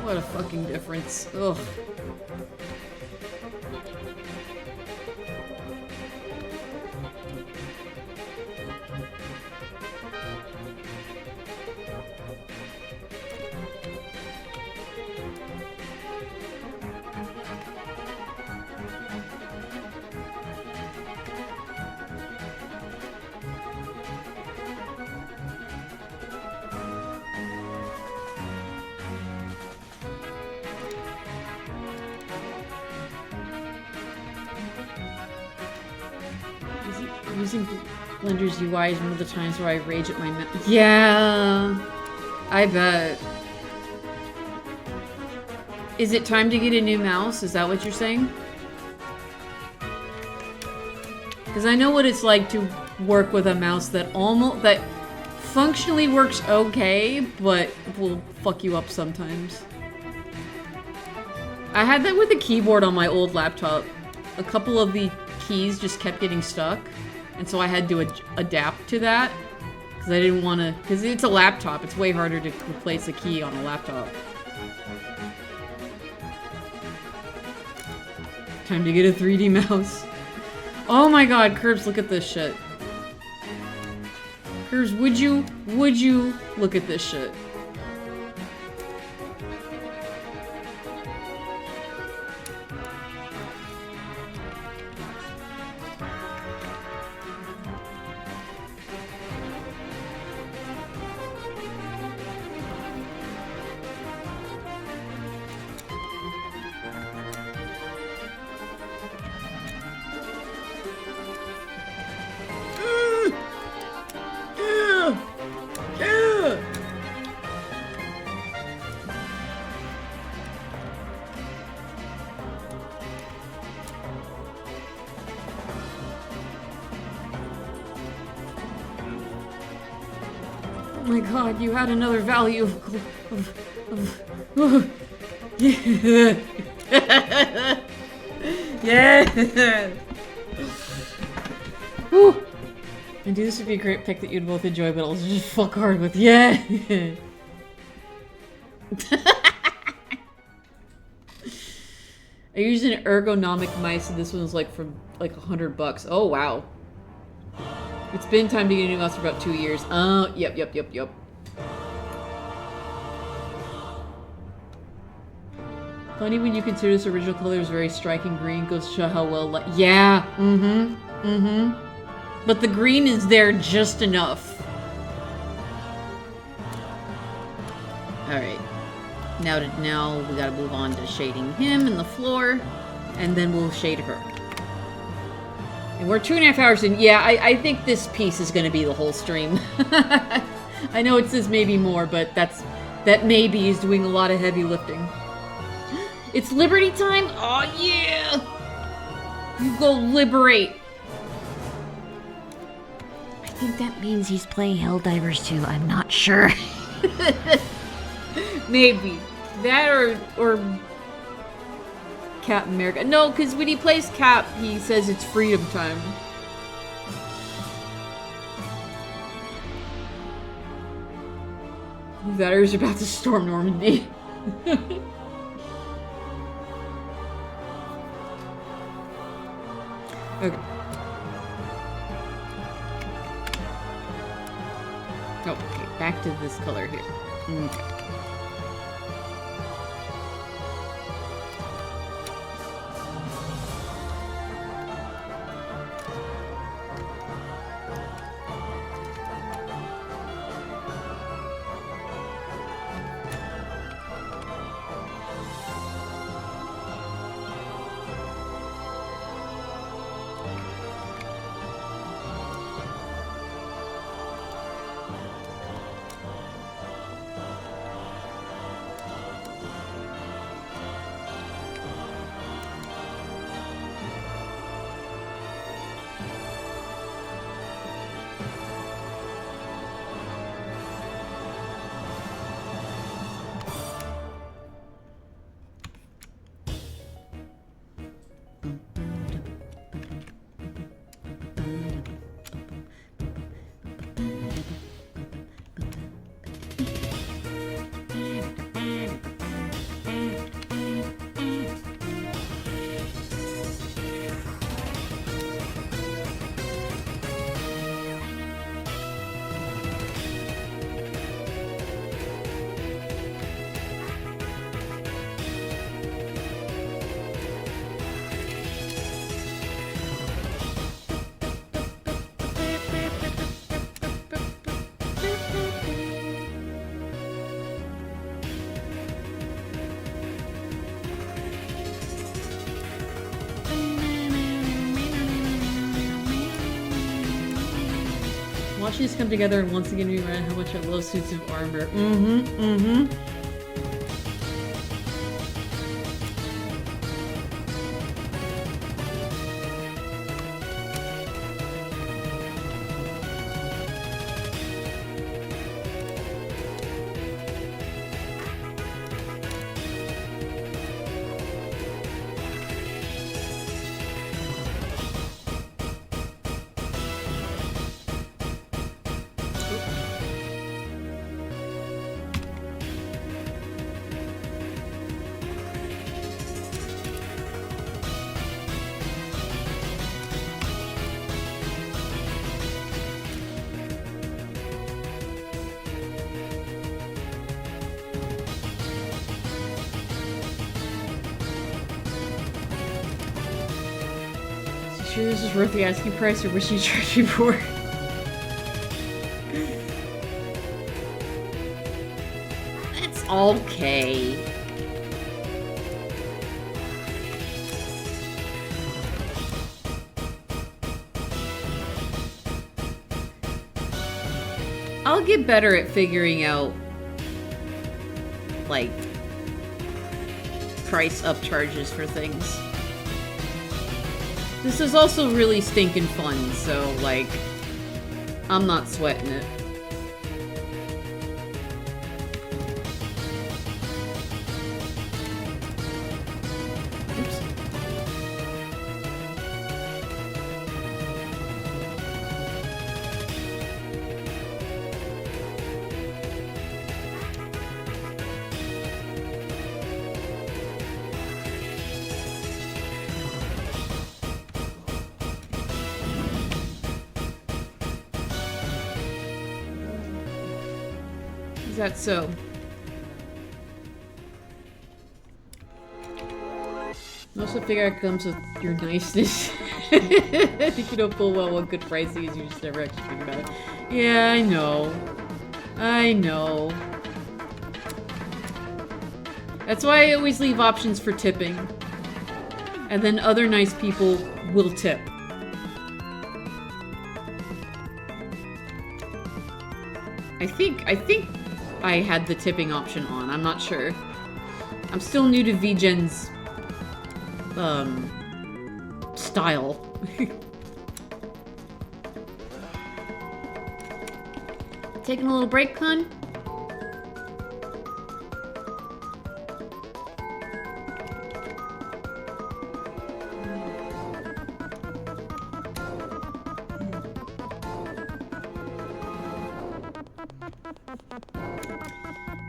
[SPEAKER 1] What a fucking difference. Ugh. Using Blender's UI is one of the times where I rage at my mouse. Yeah, I bet. Is it time to get a new mouse? Is that what you're saying? Because I know what it's like to work with a mouse that functionally works okay, but will fuck you up sometimes. I had that with the keyboard on my old laptop. A couple of the keys just kept getting stuck. And so I had to adapt to that, because I didn't want to, because it's a laptop, it's way harder to replace a key on a laptop. Time to get a 3D mouse. Oh my god, Kirbs, look at this shit. Kirbs, would you look at this shit? Oh my god, you had another value yeah. Yeah. Whew. And this would be a great pick that you'd both enjoy, but I'll just fuck hard with. Yeah. I used an ergonomic mice, and this one was like from like $100. Oh wow.
[SPEAKER 3] It's been time to get a new mouse for about 2 years. Oh, yep. Funny when you consider this original color is very striking green. Goes to show how well yeah, But the green is there just enough. Alright. Now we gotta move on to shading him and the floor. And then we'll shade her. And we're 2.5 hours in. Yeah, I think this piece is gonna be the whole stream. I know it says maybe more, but that maybe is doing a lot of heavy lifting. It's Liberty time? Oh yeah! You go liberate!
[SPEAKER 5] I think that means he's playing Helldivers 2. I'm not sure.
[SPEAKER 3] Maybe. That or Captain America. No, because when he plays Cap, he says it's freedom time. Veterans are about to storm Normandy. Okay. Oh, okay. Back to this color here. Okay. Watching this come together and once again remind how much I love suits of armor. Sure this is worth the asking price, or was she charging for? It's okay. I'll get better at figuring out, like, price upcharges for things. This is also really stinking fun, so, like, I'm not sweating it. Oops.
[SPEAKER 1] Is that so? I also figure it comes with your niceness. I think you know full well what good pricing is, you just never actually think about it. Yeah, I know. I know. That's why I always leave options for tipping. And then other nice people will tip. I think I had the tipping option on. I'm not sure. I'm still new to VGen's style. Taking a little break, hun?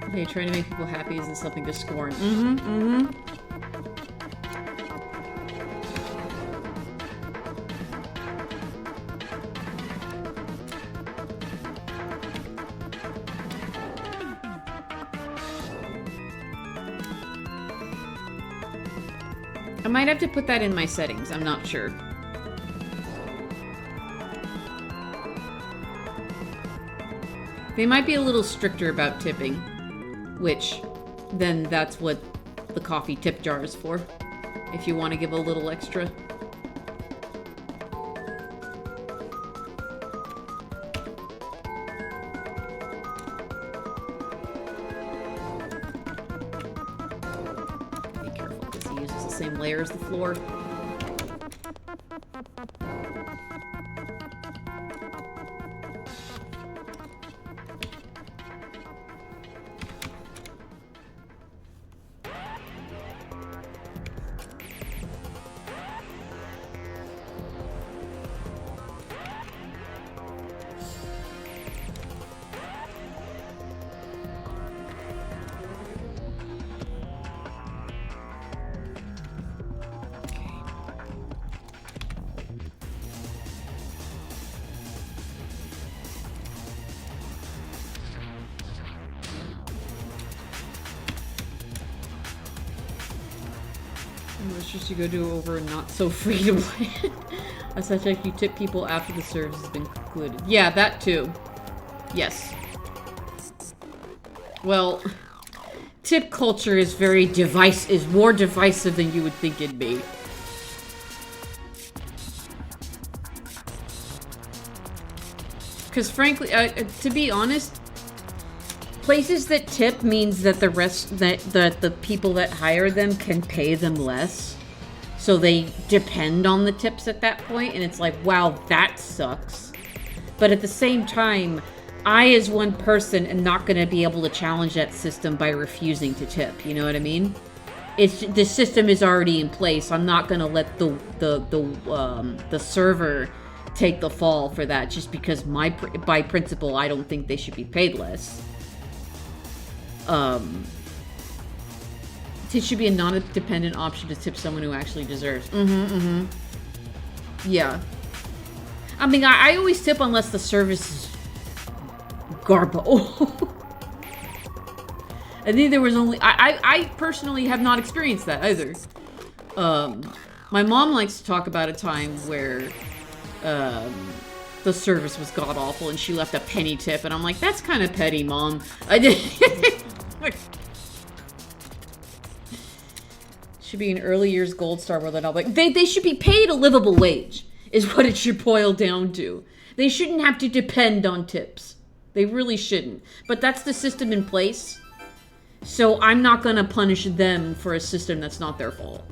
[SPEAKER 1] Okay, trying to make people happy isn't something to scorn. I might have to put that in my settings, I'm not sure. They might be a little stricter about tipping, which then that's what the coffee tip jar is for, if you want to give a little extra. Be careful because he uses the same layer as the floor. It's just to go do over and not so free to play. As such, like you tip people after the service has been concluded. Yeah, that too. Yes. Well, tip culture is is more divisive than you would think it'd be. Because frankly, to be honest, places that tip means that the people that hire them can pay them less. So they depend on the tips at that point, and it's like, wow, that sucks. But at the same time, I as one person am not going to be able to challenge that system by refusing to tip. You know what I mean? The system is already in place. I'm not going to let the server take the fall for that just because by principle I don't think they should be paid less. It should be a non-dependent option to tip someone who actually deserves. Yeah. I mean, I always tip unless the service is garbo. I think there was only... I personally have not experienced that either. My mom likes to talk about a time where the service was god-awful and she left a penny tip, and I'm like, that's kind of petty, Mom. I did... Should be an early years gold star where they're not like... They should be paid a livable wage, is what it should boil down to. They shouldn't have to depend on tips. They really shouldn't. But that's the system in place. So I'm not going to punish them for a system that's not their fault.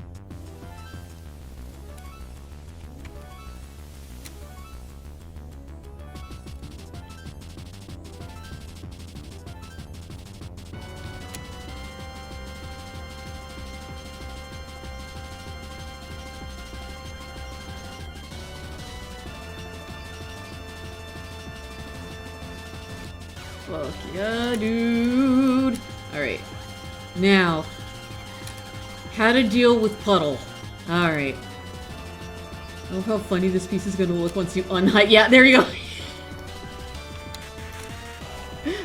[SPEAKER 1] Fuck yeah, dude. Alright. Now, how to deal with puddle. Alright. I love how funny this piece is gonna look once you unhide. Yeah, there you go.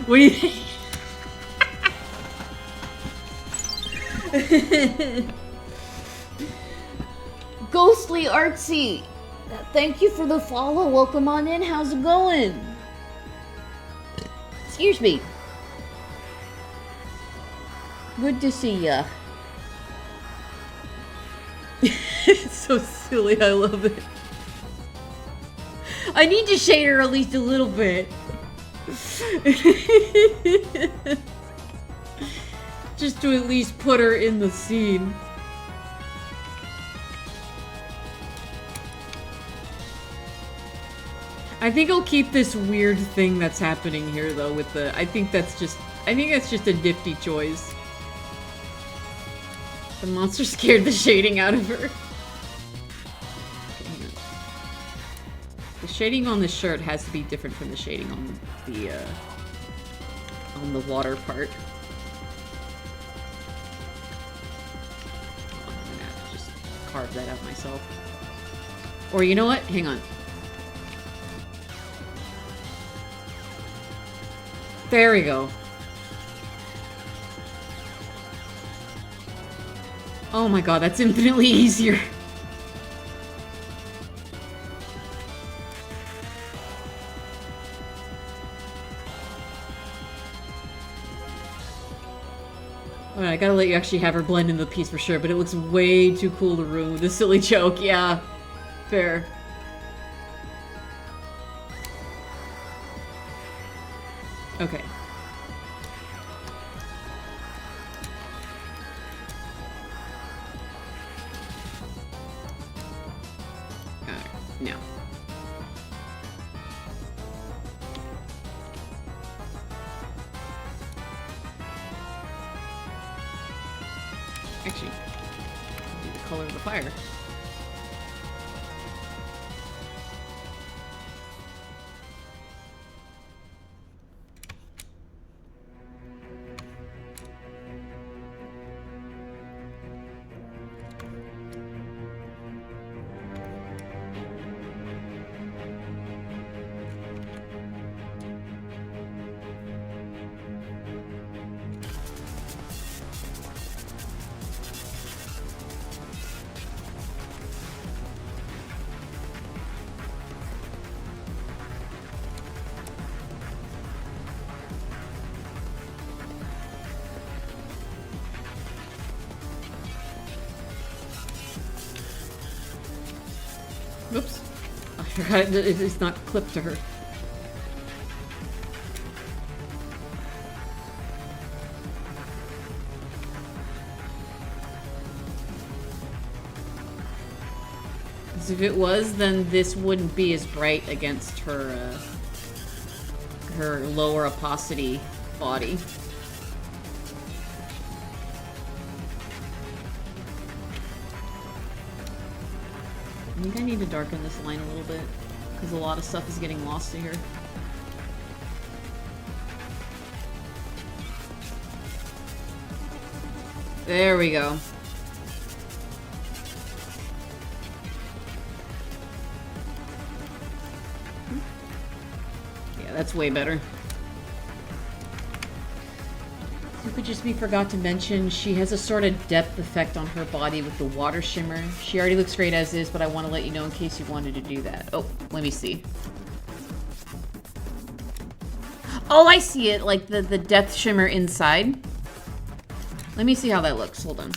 [SPEAKER 1] What do you think? Ghostly Artsy, thank you for the follow. Welcome on in. How's it going? Excuse me. Good to see ya. It's so silly. I love it. I need to shade her at least a little bit. Just to at least put her in the scene. I think I'll keep this weird thing that's happening here though with the I think that's just a nifty choice. The monster scared the shading out of her. The shading on the shirt has to be different from the shading on the water part. I'm gonna have to just carve that out myself. Or you know what? Hang on. There we go. Oh my god, that's infinitely easier. Alright, I gotta let you actually have her blend in the piece for sure, but it looks way too cool to ruin with this silly joke. Yeah, fair. Okay. Alright, now. Actually, do the color of the fire. Oops. I forgot it's not clipped to her. Because if it was, then this wouldn't be as bright against her, her lower opacity body. I think I need to darken this line a little bit, because a lot of stuff is getting lost to here. There we go. Yeah, that's way better. We forgot to mention, she has a sort of depth effect on her body with the water shimmer. She already looks great as is, but I want to let you know in case you wanted to do that. Oh, let me see. Oh, I see it, like the depth shimmer inside. Let me see how that looks. Hold on.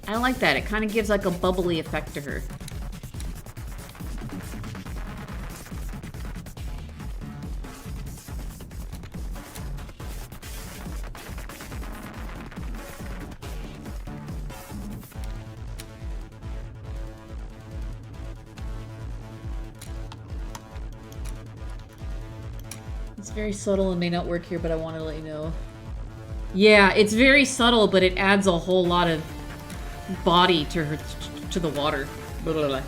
[SPEAKER 1] I like that. It kind of gives like a bubbly effect to her. It's very subtle and may not work here, but I want to let you know. Yeah, it's very subtle, but it adds a whole lot of body to her, to the water. Blah, blah, blah.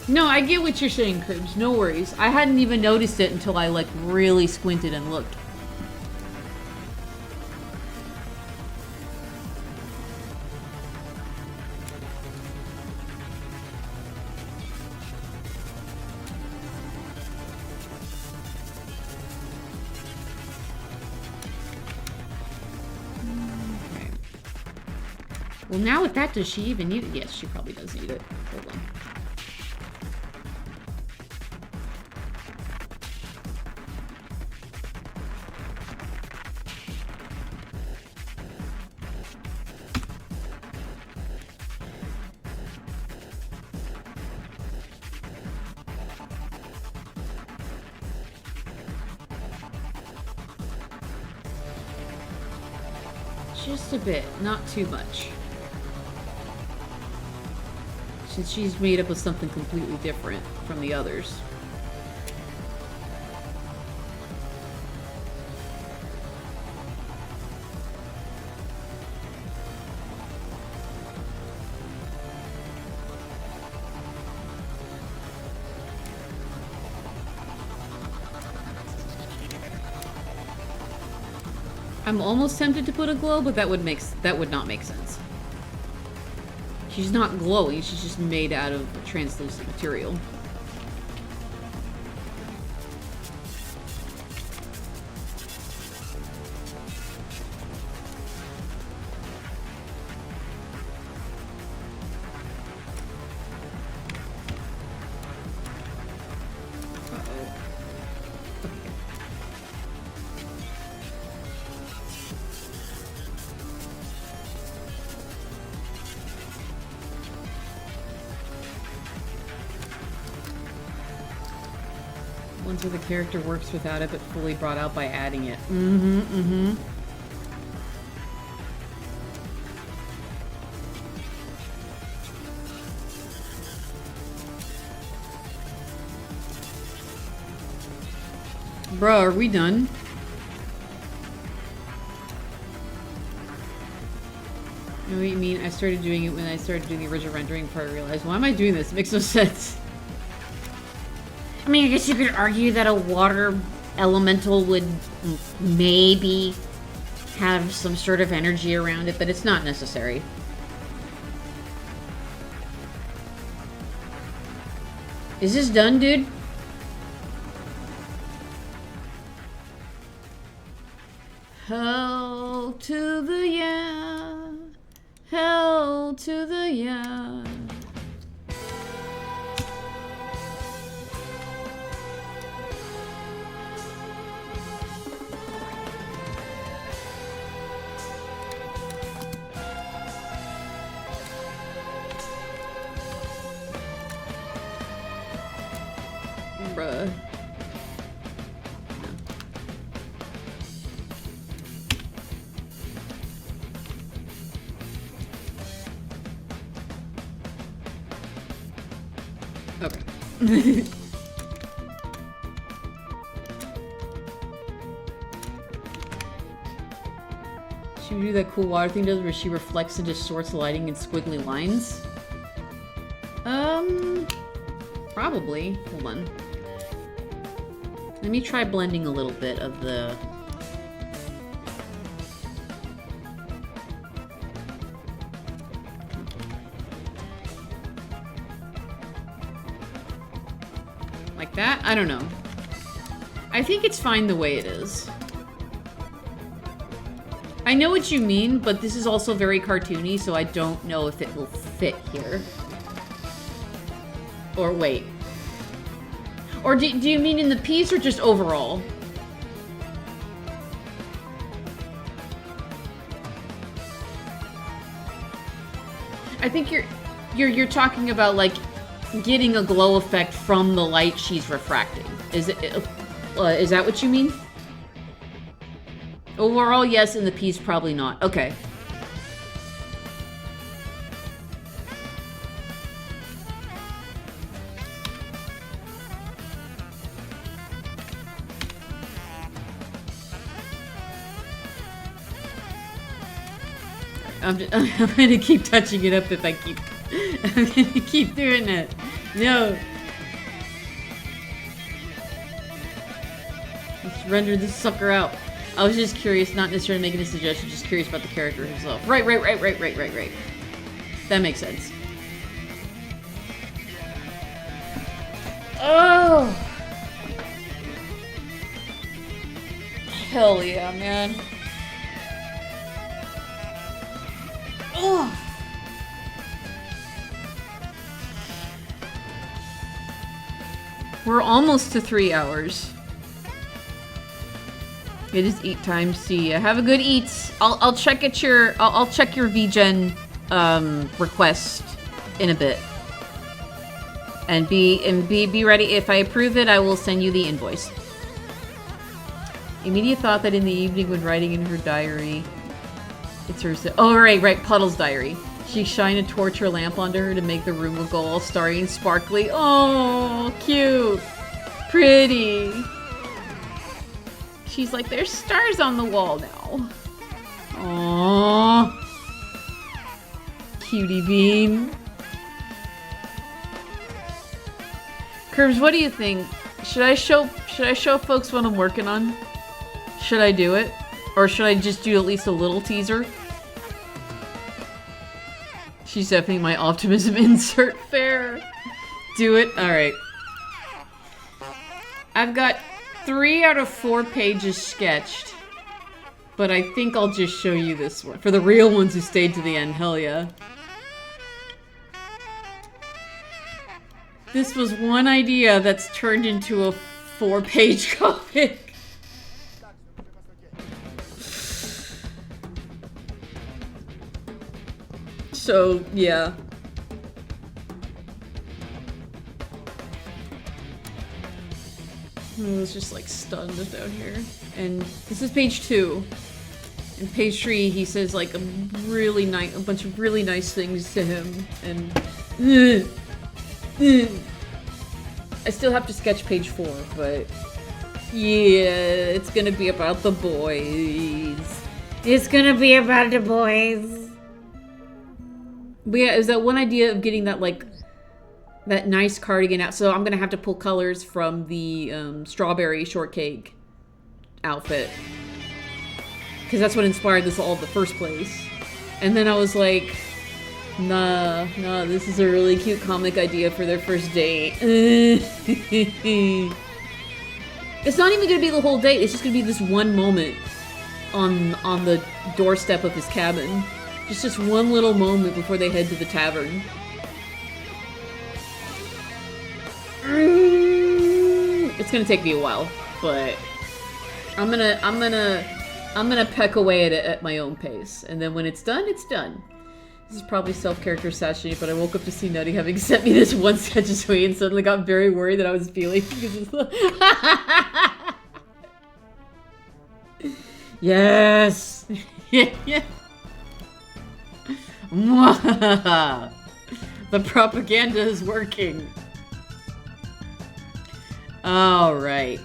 [SPEAKER 1] No, I get what you're saying, Kirbs. No worries. I hadn't even noticed it until I, like, really squinted and looked. Okay. Well, now with that, does she even need it? Yes, she probably does need it. Hold on. Just a bit, not too much. Since she's made up of something completely different from the others. I'm almost tempted to put a glow, but that would not make sense. She's not glowing, she's just made out of translucent material. Ones where the character works without it, but fully brought out by adding it. Bruh, are we done? You know what you mean? I started doing it when I started doing the original rendering part. I realized, why am I doing this? It makes no sense.
[SPEAKER 5] I mean, I guess you could argue that a water elemental would maybe
[SPEAKER 1] Have some sort of energy around it, but it's not necessary. Is this done, dude? Hell to the yeah. Hell to the yeah. Bruh. Okay. She would do that cool water thing does where she reflects and distorts lighting in squiggly lines? Probably. Hold on. Let me try blending a little bit of the... Like that? I don't know. I think it's fine the way it is. I know what you mean, but this is also very cartoony, so I don't know if it will fit here. Or wait. Or do you mean in the piece or just overall? I think you're talking about like getting a glow effect from the light she's refracting. Is that what you mean? Overall, yes. In the piece, probably not. Okay. I'm gonna keep touching it up if I keep... I'm gonna keep doing it. No, render this sucker out. I was just curious, not necessarily making a suggestion, just curious about the character himself. Right. That makes sense. Oh! Hell yeah, man. Oh! We're almost to 3 hours. It is eat time. See ya. Have a good eats. I'll check at your I'll check your VGen request in a bit. And be ready. If I approve it, I will send you the invoice. Immediate thought that in the evening when writing in her diary, it's her. Oh right, Puddle's diary. She shined a torch or lamp onto her to make the room look all starry and sparkly. Oh, cute, pretty. She's like, there's stars on the wall now. Aww. Cutie bean. Kirbs, what do you think? Should I show folks what I'm working on? Should I do it? Or should I just do at least a little teaser? She's definitely my optimism insert. Fair. Do it? Alright. I've got 3 out of 4 pages sketched. But I think I'll just show you this one. For the real ones who stayed to the end, hell yeah. This was one idea that's turned into a 4-page comic. So, yeah. I was just like stunned down here. And this is page 2. And page 3, he says like a bunch of really nice things to him. And I still have to sketch page 4, but yeah, it's gonna be about the boys.
[SPEAKER 5] It's gonna be about the boys.
[SPEAKER 1] But yeah, is that one idea of getting that like that nice cardigan out? So I'm gonna have to pull colors from the strawberry shortcake outfit because that's what inspired this all in the first place. And then I was like, nah, this is a really cute comic idea for their first date. It's not even gonna be the whole date. It's just gonna be this one moment on the doorstep of his cabin. Just one little moment before they head to the tavern. It's gonna take me a while, but I'm gonna peck away at it at my own pace, and then when it's done, it's done. This is probably self-character assassination, but I woke up to see Nutty having sent me this one sketch of Sweet and suddenly got very worried that I was feeling yes. Yeah. The propaganda is working. Alright.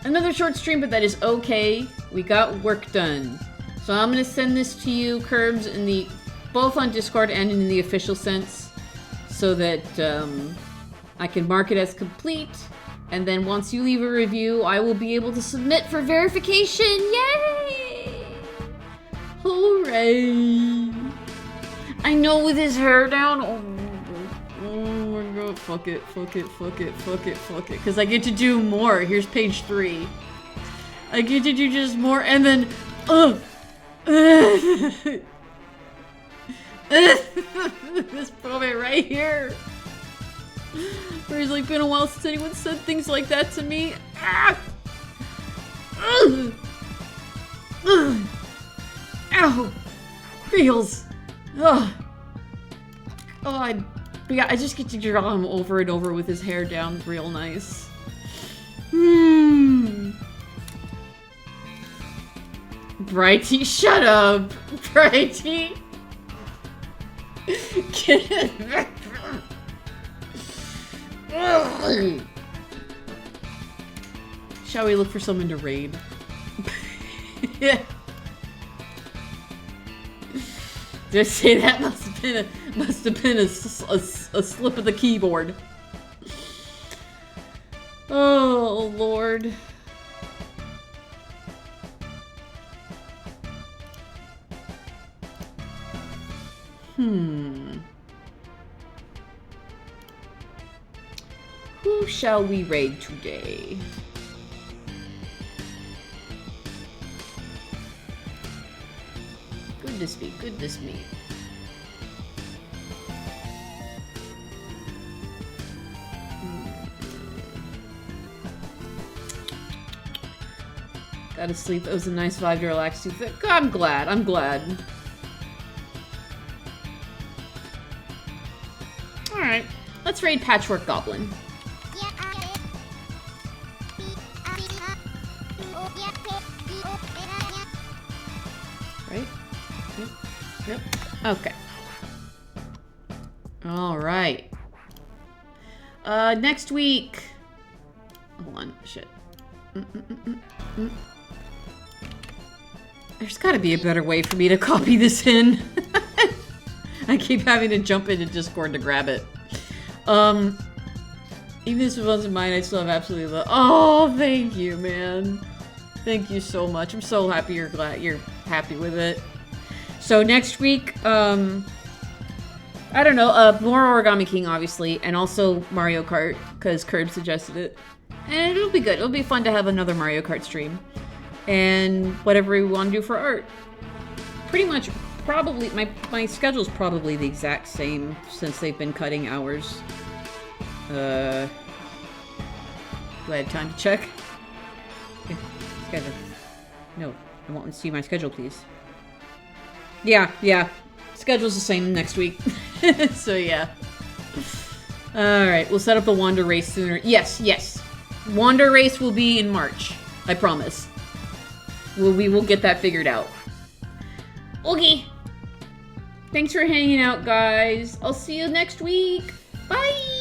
[SPEAKER 1] Another short stream, but that is okay. We got work done. So I'm gonna send this to you, Kirbs, in both on Discord and in the official sense, so that I can mark it as complete. And then once you leave a review, I will be able to submit for verification. Yay! Hooray! I know, with his hair down. Oh my god! Fuck it! Because I get to do more. Here's page 3. I get to do just more, and then this moment right here, where he's like, been a while since anyone said things like that to me. Ow! Feels. Yeah, I just get to draw him over and over with his hair down real nice. Brighty, shut up! Brighty! Get it. Shall we look for someone to raid? Yeah. Did I say that? Must have been a slip of the keyboard. Oh, Lord. Who shall we raid today? Goodness me, goodness me. Gotta sleep. It was a nice vibe to relax to. I'm glad. I'm glad. Alright. Let's raid Patchwork Goblin. Right? Yep. Okay. Alright. Next week. Hold on. Shit. There's gotta be a better way for me to copy this in. I keep having to jump into Discord to grab it. Even if it wasn't mine, I still have absolutely love. Oh, thank you, man. Thank you so much. I'm so happy you're happy with it. So next week, I don't know, more Origami King, obviously, and also Mario Kart, because Kirbs suggested it. And it'll be good. It'll be fun to have another Mario Kart stream. And whatever we want to do for art. Pretty much, probably, my schedule's probably the exact same since they've been cutting hours. Do I have time to check? Schedule. No, I want to see my schedule, please. Yeah. Schedule's the same next week. So yeah. Alright, we'll set up a Wander race sooner. Yes. Wander race will be in March. I promise. We will get that figured out. Okay. Thanks for hanging out, guys. I'll see you next week. Bye!